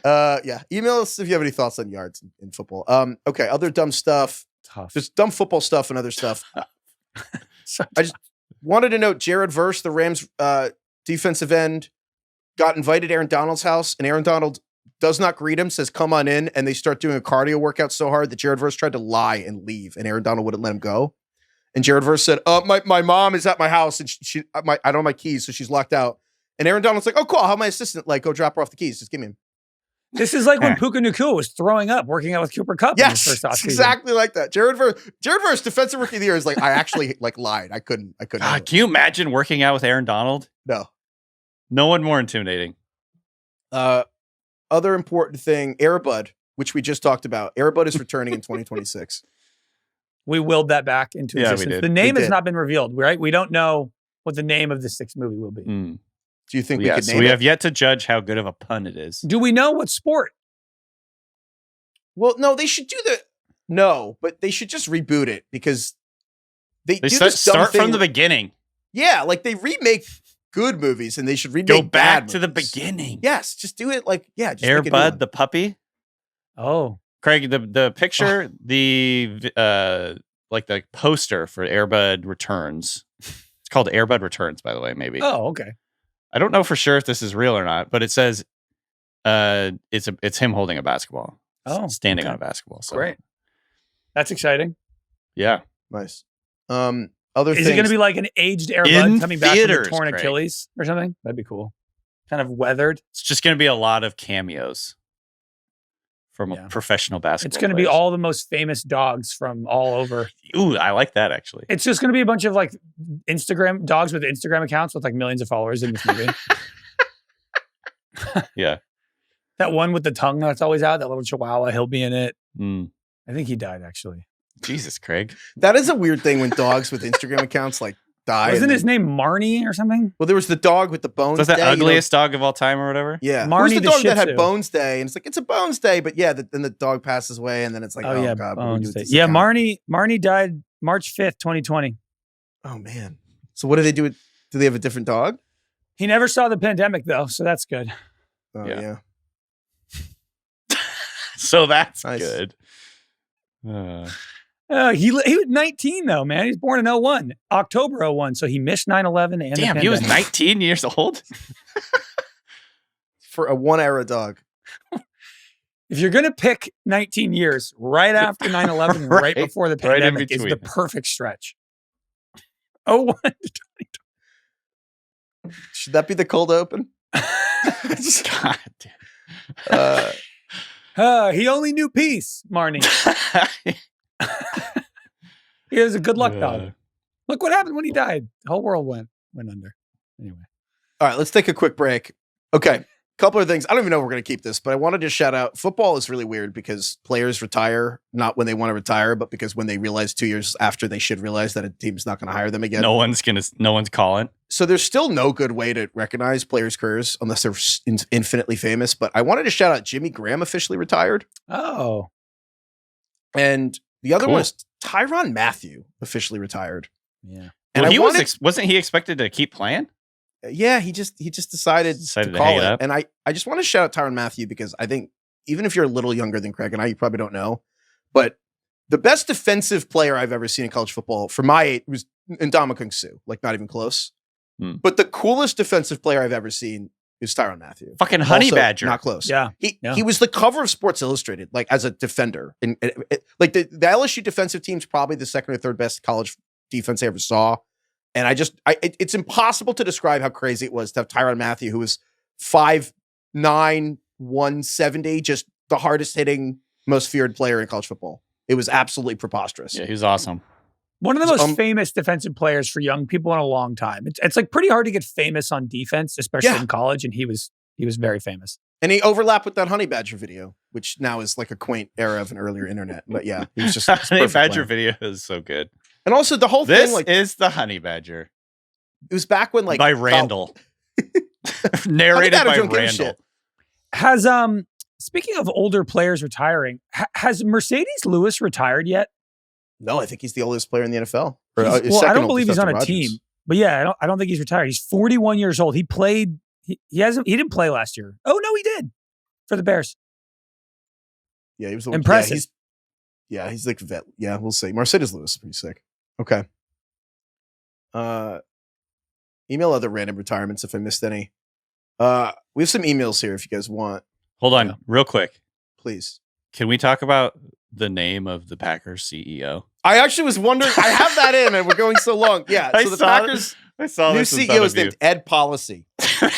email us if you have any thoughts on yards in football. Okay, other dumb stuff. Tough. Just dumb football stuff and other stuff. I just wanted to note Jared Verse, the Rams defensive end, got invited to Aaron Donald's house, and Aaron Donald does not greet him, says, come on in. And they start doing a cardio workout so hard that Jared Verse tried to lie and leave, and Aaron Donald wouldn't let him go. And Jared Verse said, my mom is at my house and I don't have my keys, so she's locked out. And Aaron Donald's like, oh, cool. I'll have my assistant go drop her off the keys. Just give me him. This is like when Puka Nacua was throwing up, working out with Cooper Kupp. Yes, in his first exactly like that. Jared Verse, defensive rookie of the year, is like, I actually lied. I couldn't. God, can you imagine working out with Aaron Donald? No one more intimidating. Other important thing, Air Bud, which we just talked about. Air Bud is returning in 2026. We willed that back into existence. The name has not been revealed, right? We don't know what the name of the 6th movie will be. Do you think we could name it? We have yet to judge how good of a pun it is. Do we know what sport? Well, no, they should but they should just reboot it because they start from the beginning. Yeah, like they remake good movies and they should remake back bad to the movies. Beginning. Yes, just do it just Air Bud the puppy. Oh. Craig, the picture, the poster for Air Bud Returns. It's called Air Bud Returns, by the way, maybe. Oh, okay. I don't know for sure if this is real or not, but it says it's him holding a basketball. Standing on a basketball. So. Great. That's exciting. Yeah. Nice. Is it going to be like an aged Air Bud coming back from a torn Achilles or something? That'd be cool. Kind of weathered. It's just going to be a lot of cameos from a professional basketball. It's going to be all the most famous dogs from all over. Ooh, I like that actually. It's just going to be a bunch of like Instagram dogs with Instagram accounts with like millions of followers in this movie. Yeah. That one with the tongue that's always out, that little chihuahua, he'll be in it. Mm. I think he died actually. Jesus, Craig. That is a weird thing when dogs with Instagram accounts like die. Wasn't his name Marnie or something? Well, there was the dog with the Bones Was that Day. the ugliest dog of all time or whatever? Yeah. Marnie Who's the the dog Shih that had Tzu. Bones Day? And it's like, it's a Bones Day, but yeah, then the dog passes away, and then it's like, oh, yeah, God. Bones Day. Yeah, Marnie died March 5th, 2020. Oh, man. So what do they do? Do they have a different dog? He never saw the pandemic though, so that's good. Oh, Yeah. yeah. So that's Nice. good. He was 19 though, man. He was born in 01, October 01, so he missed 9/11 and Damn, the he was pandemic. 19 years old? For a one-era dog. If you're going to pick 19 years right after 9/11, right, Right. before the Right in pandemic, is the between. perfect stretch. 01 to Should that be the cold open? God damn. he only knew peace, Marnie. He was a good luck dog. Look what happened when he died. The whole world went under. Anyway. All right, let's take a quick break. Okay, couple of things. I don't even know if we're going to keep this, but I wanted to shout out. Football is really weird because players retire, not when they want to retire, but because when they realize 2 years after they should realize that a team's not going to hire them again. No one's calling. So there's still no good way to recognize players' careers unless they're infinitely famous. But I wanted to shout out Jimmy Graham officially retired. Oh. And the other Cool. one is Tyrann Mathieu officially retired. Yeah. And Well, I he wanted, wasn't he expected to keep playing? yeah, he just decided Decided to to call hang it. it up. And I just want to shout out Tyrann Mathieu because I think even if you're a little younger than Craig and I, you probably don't know, but the best defensive player I've ever seen in college football for my age was Ndamukong Suh, like not even close. Hmm. But the coolest defensive player I've ever seen is Tyrann Mathieu. Fucking honey Also, badger. not close. Yeah. He was the cover of Sports Illustrated, like as a defender. And like the LSU defensive team's probably the second or third best college defense I ever saw. And it's impossible to describe how crazy it was to have Tyrann Mathieu, who was 5'9", 170, just the hardest hitting, most feared player in college football. It was absolutely preposterous. Yeah, he was awesome. One of the most famous defensive players for young people in a long time. It's like pretty hard to get famous on defense, especially in college, and he was very famous. And he overlapped with that Honey Badger video, which now is like a quaint era of an earlier internet. But yeah, he was just a Honey perfect badger player. video is so good. And also the whole This thing, like is the honey badger it was back when like by Randall. Narrated Honey by Badger don't give a Randall. shit. Has speaking of older players retiring, has Mercedes Lewis retired yet? No, I think he's the oldest player in the NFL. Well, I don't believe he's on a team, but yeah, I don't think he's retired. He's 41 years old. He played. He didn't play last year. Oh no, he did for the Bears. Yeah, he was Impressive. He's like vet. Yeah, we'll see. Mercedes Lewis is pretty sick. Okay. Email other random retirements if I missed any. We have some emails here if you guys want, Hold on, real quick. please. Can we talk about the name of the Packers CEO? I actually was wondering. I have that in, and we're going so long. Yeah. I So the saw Packers' I saw new this in CEO front is of you. named Ed Policy.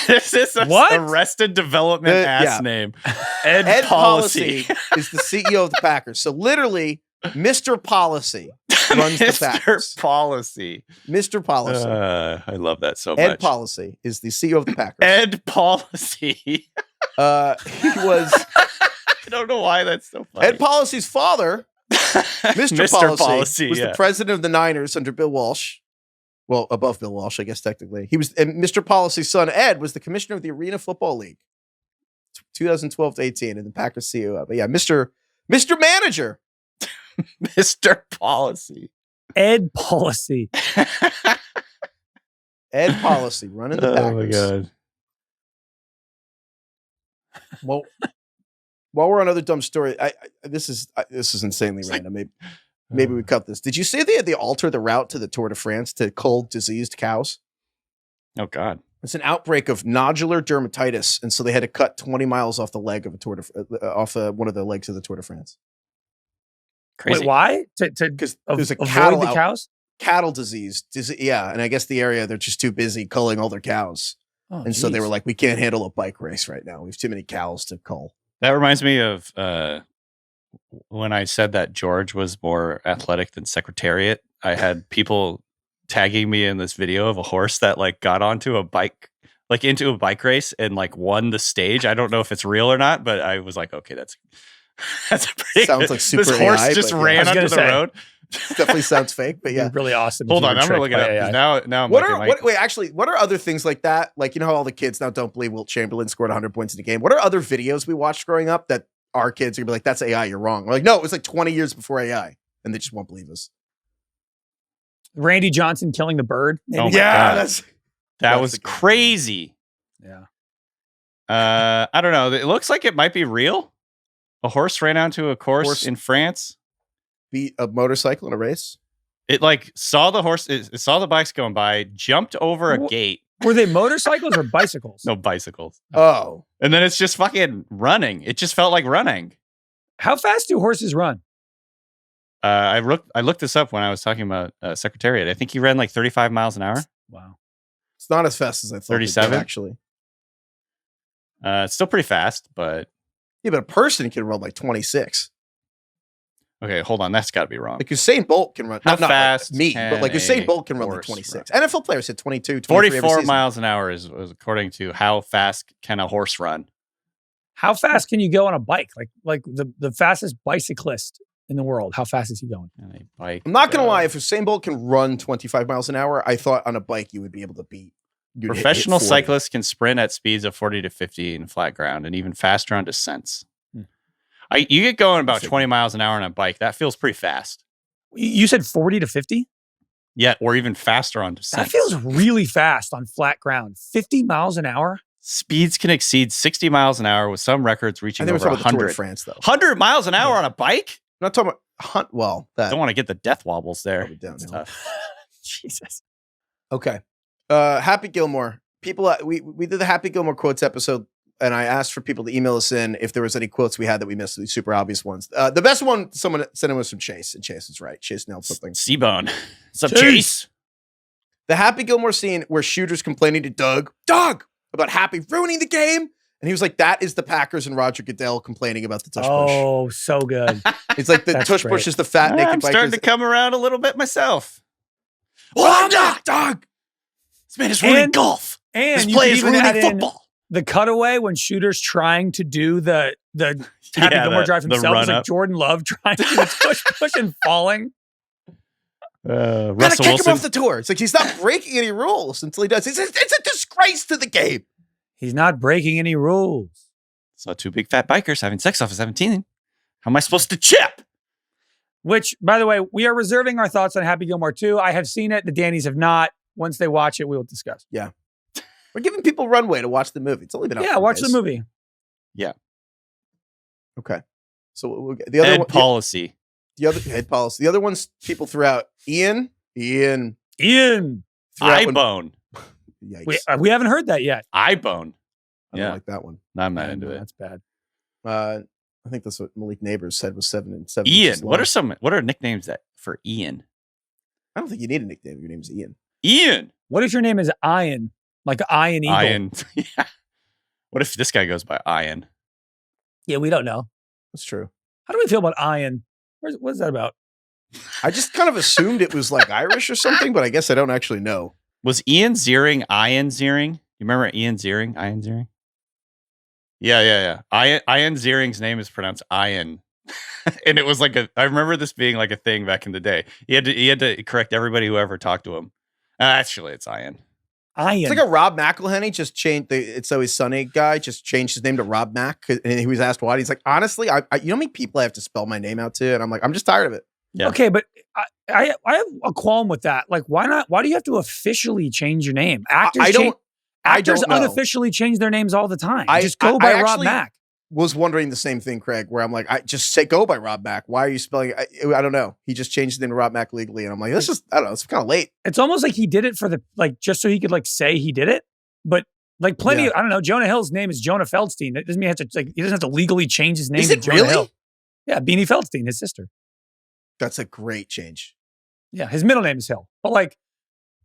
This is What? Arrested Development Yeah. name. Ed, Ed Policy. Policy is the CEO of the Packers. So literally, Mr. Policy runs the Packers. Mr. Policy. Mr. Policy. I love that so Ed much. Policy is the CEO of the Packers. Ed Policy. He was I don't know why that's so funny. Ed Policy's father. Mr. Policy was the president of the Niners under Bill Walsh. Well, above Bill Walsh, I guess technically. And Mr. Policy's son, Ed, was the commissioner of the Arena Football League, 2012 to 18, and the Packers CEO. But yeah, Mr. Manager. Mr. Policy. Ed Policy. Ed Policy running the Packers. Oh my god. Well, while we're on another dumb story, this is insanely random. Maybe we cut this. Did you say they had to alter the route to the Tour de France to cull diseased cows? Oh god. It's an outbreak of nodular dermatitis, and so they had to cut 20 miles off the leg of one of the legs of the Tour de France. Crazy. Wait, why? Because there's a avoid the cows? cattle disease. Yeah, and I guess the area they're just too busy culling all their cows, and so they were like, we can't handle a bike race right now. We have too many cows to cull. That reminds me of when I said that George was more athletic than Secretariat, I had people tagging me in this video of a horse that like got onto a bike, like into a bike race and like won the stage. I don't know if it's real or not, but I was like, okay, that's a pretty Sounds like super This horse AI, just but yeah. ran onto the road. Definitely sounds fake, but yeah. Really awesome. Hold on, I'm gonna look it up. 'Cause Now I'm looking like, wait, actually, what are other things like that? Like, you know how all the kids now don't believe Wilt Chamberlain scored 100 points in a game? What are other videos we watched growing up that our kids are gonna be like, that's AI, you're wrong? We're like, no, it was like 20 years before AI, and they just won't believe us. Randy Johnson killing the bird. Maybe? Oh my God. that's that was crazy. Yeah. I don't know. It looks like it might be real. A horse ran onto a course in France. beat a motorcycle in a race. It like saw the horse, it saw the bikes going by, jumped over a gate. Were they motorcycles or bicycles? No, bicycles. Oh. And then it's just fucking running. It just felt like running. How fast do horses run? I looked this up when I was talking about Secretariat. I think he ran like 35 miles an hour. Wow. It's not as fast as I thought. 37? Actually. It's still pretty fast, but Yeah, but a person can run like 26. okay, hold on. That's got to be wrong. Like Usain Bolt can run. How Not like fast me, but like can Usain a Bolt can run like horse 26. NFL players hit 22, 23 every 44 season. miles an hour is according to how fast can a horse run. How fast can you go on a bike? Like the fastest bicyclist in the world. How fast is he going? And a bike. I'm not going to lie. If Usain Bolt can run 25 miles an hour, I thought on a bike you would be able to beat. Professional cyclists can sprint at speeds of 40 to 50 in flat ground and even faster on descents. You get going about 20 miles an hour on a bike. That feels pretty fast. You said 40 to 50? Yeah, or even faster on descents. That feels really fast on flat ground. 50 miles an hour? Speeds can exceed 60 miles an hour with some records reaching over 100. France, though. 100 miles an hour on a bike? I'm not talking about hunt. Well, that Don't want to get the death wobbles there. Probably downhill. It's tough. Jesus. Okay. Happy Gilmore. People, we did the Happy Gilmore quotes episode, and I asked for people to email us in if there was any quotes we had that we missed, these super obvious ones. The best one someone sent in was from Chase, and Chase is right. Chase nailed something. Seabone. What's up, Chase? The Happy Gilmore scene where Shooter's complaining to Doug, about Happy ruining the game. And he was like, that is the Packers and Roger Goodell complaining about the tush push. Oh, so good. It's like the That's tush great. push is the fat naked I'm bikers. starting to come around a little bit myself. Well, I'm not, Doug. This man is ruining golf. And This you play could is even ruining add in football. the cutaway when Shooter's trying to do the Happy Yeah, Gilmore drive the himself. It's run like up. Jordan Love trying to do the push and falling. Gotta Russell kick Wilson. him off the tour. It's like he's not breaking any rules until he does. It's a disgrace to the game. He's not breaking any rules. Saw two big fat bikers having sex off of 17. How am I supposed to chip? Which, by the way, we are reserving our thoughts on Happy Gilmore 2. I have seen it. The Dannies have not. Once they watch it, we will discuss. We're giving people runway to watch the movie. It's only been out. Yeah, 4 watch days. the movie. Okay. So the other Ed one, policy. the other head policy. The other ones people threw out. Ian. Ian. Threw out one- Eyebone. Yikes. We haven't heard that yet. Eyebone. I don't Yeah. like that one. I'm not into it. That's bad. I think that's what Malik Neighbors said was 7 and 7. Ian. inches What are nicknames that for Ian? I don't think you need a nickname. Your name's Ian. Ian. What if your name is Ian? Like Ian Eagle? Ian. Yeah. What if this guy goes by Ian? Yeah, we don't know. That's true. How do we feel about Ian? What is that about? I just kind of assumed it was like Irish or something, but I guess I don't actually know. Was Ian Ziering Ian Ziering? You remember Ian Ziering? Ian Ziering? Yeah. Ian Ziering's name is pronounced Ian. And it was like I remember this being like a thing back in the day. He had to correct everybody who ever talked to him. Actually, it's Ian. Ian. It's like a Rob McElhenney just changed the It's Always Sunny guy just changed his name to Rob Mac. And he was asked why. He's like, honestly, you know how many people I have to spell my name out to? And I'm like, I'm just tired of it. Yeah. Okay, but I have a qualm with that. Like, why not? Why do you have to officially change your name? Actors don't know. unofficially change their names all the time. I Just go by Rob actually Mack. was wondering the same thing, Craig, where I'm like, I just say go by Rob Mac. Why are you spelling it? I don't know. He just changed his name to Rob Mac legally. And I'm like, I don't know. It's kind of late. It's almost like he did it for just so he could say he did it. But like plenty of, I don't know, Jonah Hill's name is Jonah Feldstein. That doesn't mean he doesn't have to legally change his name Is to it Jonah really? Hill. Yeah, Beanie Feldstein, his sister. That's a great change. Yeah, his middle name is Hill. But I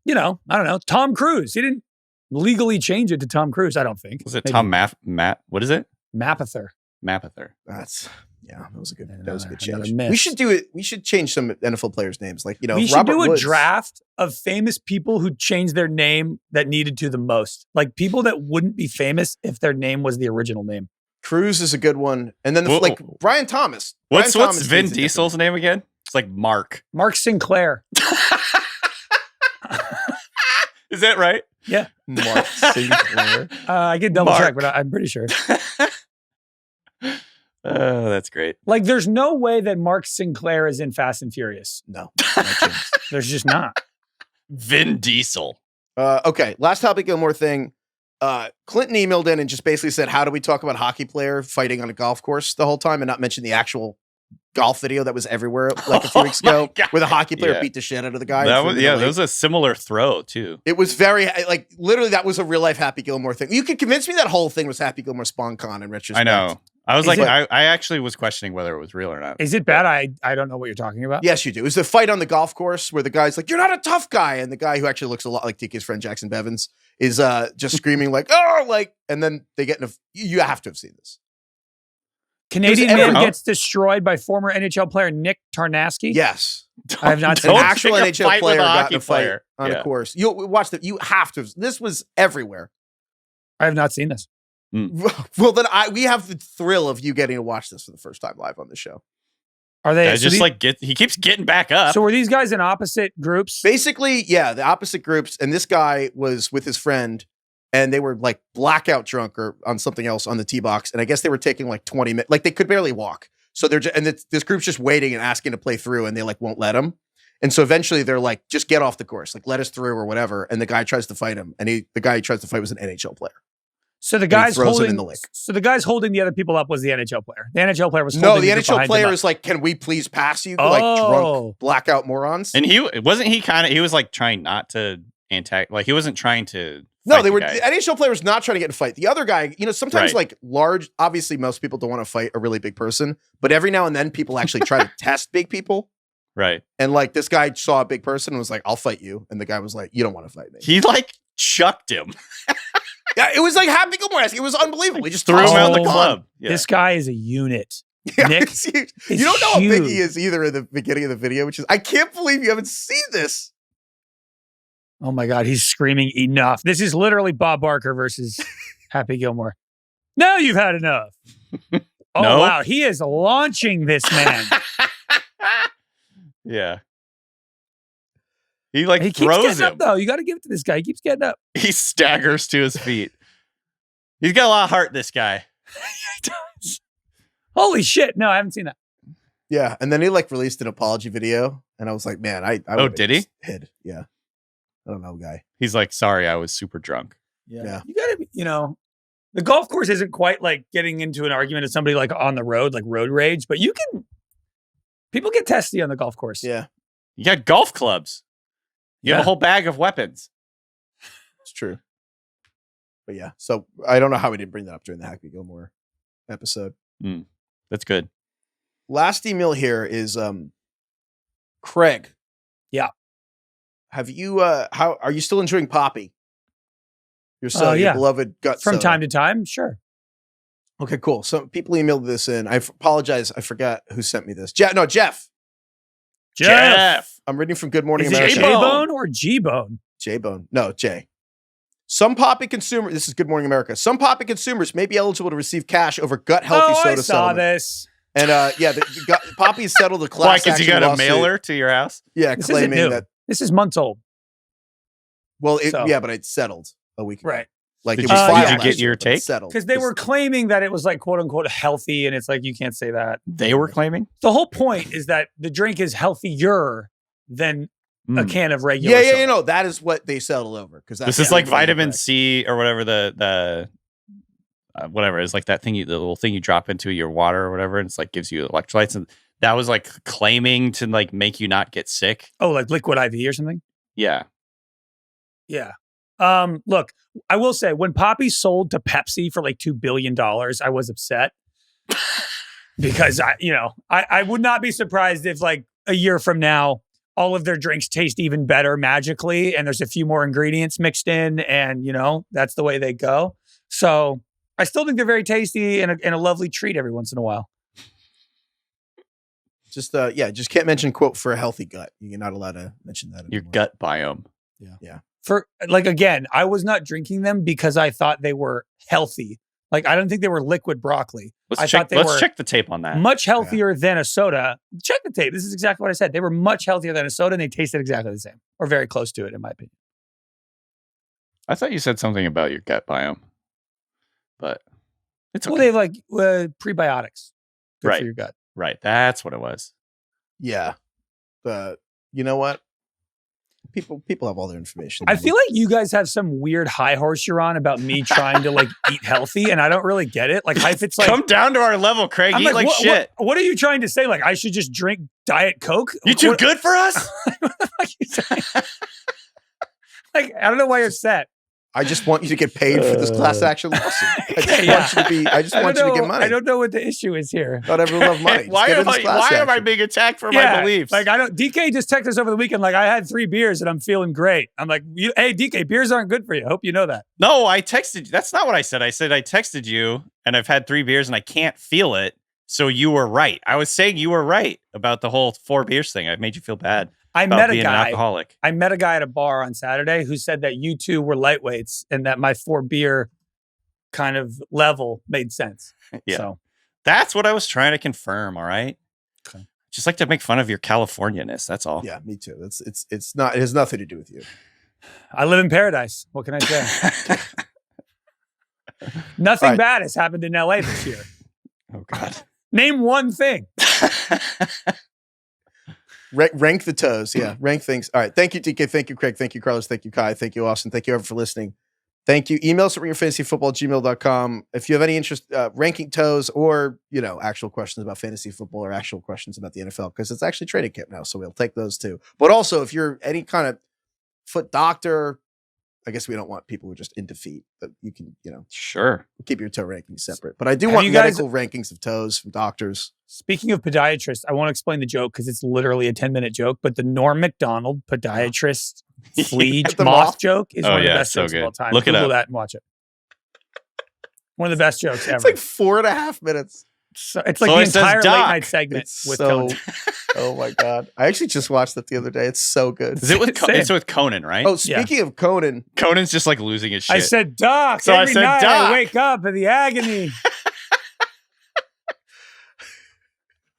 don't know, Tom Cruise. He didn't legally change it to Tom Cruise, I don't think. Was it Maybe. Tom Matt? What is it? Mapother. Mapother. That's Yeah, that was a good Another change. miss. We should do it. We should change some NFL players' names. Like, you know, we should Robert do a Woods. draft of famous people who changed their name that needed to the most. Like people that wouldn't be famous if their name was the original name. Cruz is a good one. And then like Brian Thomas. What's Thomas Vin needs a Diesel's name again? It's like Mark. Mark Sinclair. Is that right? Yeah. Mark Sinclair. I can double check, but I'm pretty sure. Oh, that's great. Like, there's no way that Mark Sinclair is in Fast and Furious. No. There's just not. Vin Diesel. Okay, last Happy Gilmore thing. Clinton emailed in and just basically said, how do we talk about hockey player fighting on a golf course the whole time and not mention the actual golf video that was everywhere like a few weeks ago where the hockey player beat the shit out of the guy? That was a similar throw too. It was very, like, literally that was a real life Happy Gilmore thing. You could convince me that whole thing was Happy Gilmore SpawnCon in retrospect. I know. I was I actually was questioning whether it was real or not. Is it bad? I don't know what you're talking about. Yes, you do. It was the fight on the golf course where the guy's like, you're not a tough guy. And the guy who actually looks a lot like TK's friend Jackson Bevins is just screaming like, oh, like, and then they get in a, you have to have seen this. Canadian man gets destroyed by former NHL player Nick Tarnowski. Yes. I have not seen an an actual NHL player got in a fight player. on a course. You watch that. You have to. This was everywhere. I have not seen this. Well, then we have the thrill of you getting to watch this for the first time live on the show. Are they he keeps getting back up? So were these guys in opposite groups? Basically, yeah, the opposite groups. And this guy was with his friend, and they were like blackout drunk or on something else on the tee box. And I guess they were taking like 20 minutes, like they could barely walk. So they're this group's just waiting and asking to play through, and they like won't let them. And so eventually they're like, just get off the course, like let us through or whatever. And the guy tries to fight him, and the guy he tries to fight was an NHL player. So the guy's holding the lake. So the guy's holding the other people up was the NHL player. The NHL player was no. The NHL player is like, "Can we please pass you?" Like drunk blackout morons. And he was like trying not to like he wasn't trying to. No, they were. The NHL player was not trying to get in a fight. The other guy, you know, sometimes like large. Obviously, most people don't want to fight a really big person, but every now and then, people actually try to test big people. Right. And like this guy saw a big person and was like, "I'll fight you," and the guy was like, "You don't want to fight me." He like chucked him. Yeah, it was like Happy Gilmore. It was unbelievable. He just threw him out the club. Yeah. This guy is a unit. Yeah, Nick, you don't know how big he is either in the beginning of the video, which is, I can't believe you haven't seen this. Oh my God, he's screaming enough. This is literally Bob Barker versus Happy Gilmore. Now you've had enough. Oh, no? Wow, he is launching this man. Yeah. He like he keeps throws getting him. up, though. You got to give it to this guy. He keeps getting up. He staggers to his feet. He's got a lot of heart, this guy. He does. Holy shit. No, I haven't seen that. Yeah. And then he like released an apology video. And I was like, man, I did he? Hid. Yeah. I don't know, guy. He's like, sorry, I was super drunk. Yeah. You got to, the golf course isn't quite like getting into an argument with somebody like on the road, like road rage, but people get testy on the golf course. Yeah. You got golf clubs. You have a whole bag of weapons. It's true. But yeah, so I don't know how we didn't bring that up during the Happy Gilmore episode. That's good. Last email here is Craig. Yeah. Have you how are you still enjoying Poppy? Your son, your beloved gut from soda. time to time, sure. Okay, cool. So people emailed this in. I apologize. I forgot who sent me this. Jeff. Jeff. I'm reading from Good Morning Is it America. J-Bone or G-Bone? J-Bone. No, J. Some Poppy consumers, this is Good Morning America. Some Poppy consumers may be eligible to receive cash over gut healthy soda I saw settlement. this. And Poppy settled a class action Why? Because you got a lawsuit. mailer to your house? Yeah, This claiming isn't new. that. This is months old. Well, but it settled a week ago. Right. Like Did it was you- filed did you last get year, your but it take? settled. Because they were claiming that it was like quote unquote healthy, and it's like you can't say that. They were claiming? The whole point is that the drink is healthier than a can of regular Yeah, soda. you know, that is what they settled over. Because This is like vitamin C or whatever the whatever is like that thing, the little thing you drop into your water or whatever, and it's like gives you electrolytes, and that was like claiming to like make you not get sick. Oh, like liquid IV or something? Yeah. Yeah. Look, I will say when Poppy sold to Pepsi for like $2 billion, I was upset because I would not be surprised if like a year from now, all of their drinks taste even better magically. And there's a few more ingredients mixed in and that's the way they go. So I still think they're very tasty and a lovely treat every once in a while. Just just can't mention quote for a healthy gut. You're not allowed to mention that Your anymore. gut biome. Yeah. For again, I was not drinking them because I thought they were healthy. Like, I don't think they were liquid broccoli. Let's check the tape on that. Much healthier than a soda. Check the tape. This is exactly what I said. They were much healthier than a soda, and they tasted exactly the same, or very close to it, in my opinion. I thought you said something about your gut biome, but it's okay. Well, they have like prebiotics. Good Right. for your gut. Right. That's what it was. Yeah. But you know what? People have all their information. I feel like you guys have some weird high horse you're on about me trying to like eat healthy, and I don't really get it. Like, Heifetz, like, come down to our level, Craig. I'm Eat like shit. What are you trying to say? Like, I should just drink Diet Coke? You too good for us? What the fuck are you saying? Like, I don't know why you're upset. I just want you to get paid for this class action lawsuit. I just want you to get money. I don't know what the issue is here. Not everyone love money. Why am I being attacked for my beliefs? Like, DK just texted us over the weekend, like, I had 3 beers and I'm feeling great. I'm like, hey, DK, beers aren't good for you. I hope you know that. No, I texted you. That's not what I said. I said I texted you and I've had 3 beers and I can't feel it. So you were right. I was saying you were right about the whole 4 beers thing. I made you feel bad. I met an alcoholic. I met a guy at a bar on Saturday who said that you two were lightweights and that my 4 beer kind of level made sense. Yeah. So that's what I was trying to confirm. All right. Okay. Just like to make fun of your Californianess. That's all. Yeah, me too. It's not. It has nothing to do with you. I live in paradise. What can I say? Nothing bad has happened in LA this year. Oh God. Name one thing. Rank the toes. Yeah, rank things. All right. Thank you, TK. Thank you, Craig. Thank you, Carlos. Thank you, Kai. Thank you, Austin. Thank you, everyone, for listening. Thank you. Email us at ringyourfantasyfootball@gmail.com. If you have any interest ranking toes or, actual questions about fantasy football or actual questions about the NFL, because it's actually training camp now, so we'll take those too. But also, if you're any kind of foot doctor, I guess we don't want people who are just into feet, but you can, Sure. keep your toe rankings separate. But I do Have want you guys- medical rankings of toes from doctors. Speaking of podiatrists, I won't explain the joke because it's literally a 10-minute joke, but the Norm Macdonald podiatrist flea The moth moth? joke is one of the best so jokes good. of all time. Look it Google up. that and watch it. One of the best jokes ever. It's like 4.5 minutes. So it's like So the it says entire late Doc. night segment It's with so. Conan. Oh my God. I actually just watched that the other day. It's so good. Is it with Same. it's with Conan, right? Oh, speaking of Conan, Conan's just like losing his shit. I said, Doc, So I every said, night Doc. I wake up in the agony.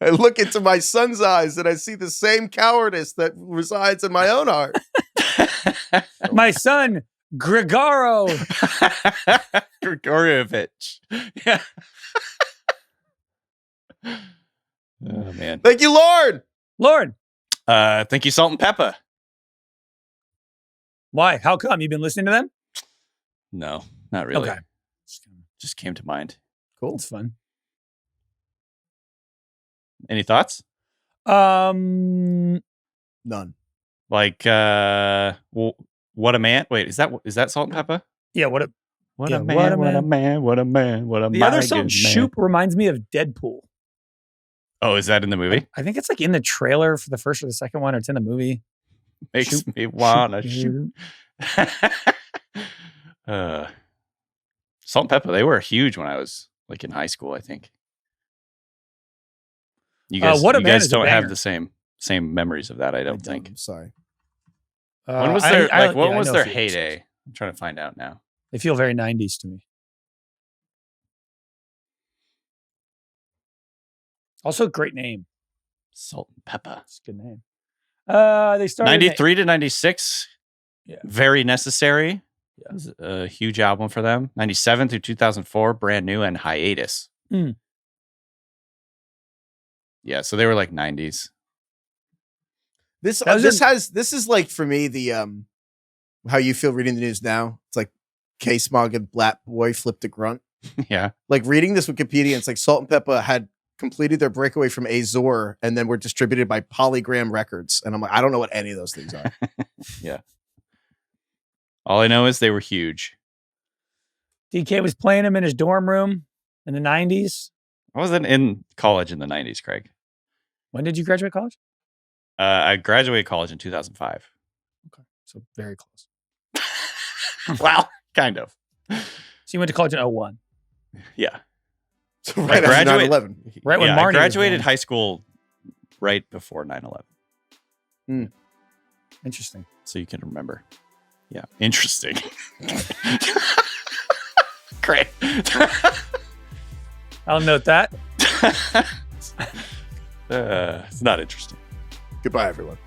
I look into my son's eyes and I see the same cowardice that resides in my own heart. My son, Grigaro. Grigorievich. Yeah. Oh man. Thank you, Lord. Lord, Thank you, Salt and Pepper. why? How come? You've been listening to them? No, not really. Okay. Just came to mind. Cool. It's fun. Any thoughts? None. Like what a man. Wait, is that Salt and Pepper? Yeah, what a What Yeah, a man, what a man, what a man, what a The other mighty song, man. Shoop, reminds me of Deadpool. Oh, is that in the movie? I think it's like in the trailer for the first or the second one, or it's in the movie. Makes Shoop, me wanna shoop. shoot. Salt and Pepper, they were huge when I was like in high school, I think. You guys, What a you Man guys is a don't have banger. the same memories of that, I don't think. I'm sorry. When was their what was their heyday? I'm trying to find out now. They feel very 90s to me. Also, great name. Salt and Pepper. It's a good name. They started 93 to 96. Yeah. Very Necessary. Yeah. It was a huge album for them. 97 through 2004, Brand New and Hiatus. Mm. Yeah, so they were like 90s. This That was this is like for me the how you feel reading the news now. It's like K Smog and Black Boy flipped a grunt. Yeah. Like reading this Wikipedia, it's like Salt and Pepper had completed their breakaway from Azor and then were distributed by Polygram Records. And I'm like, I don't know what any of those things are. Yeah. All I know is they were huge. DK was playing him in his dorm room in the 90s. I wasn't in college in the 90s, Craig. When did you graduate college? I graduated college in 2005. Okay. So very close. Wow. Kind of. So you went to college in 01. Yeah. So right after graduate- 9/11. Right when Yeah, Marnie I was graduated born. high school right before 9/11. Interesting. So you can remember. Yeah. Interesting. Great. I'll note that. It's not interesting. Goodbye, everyone.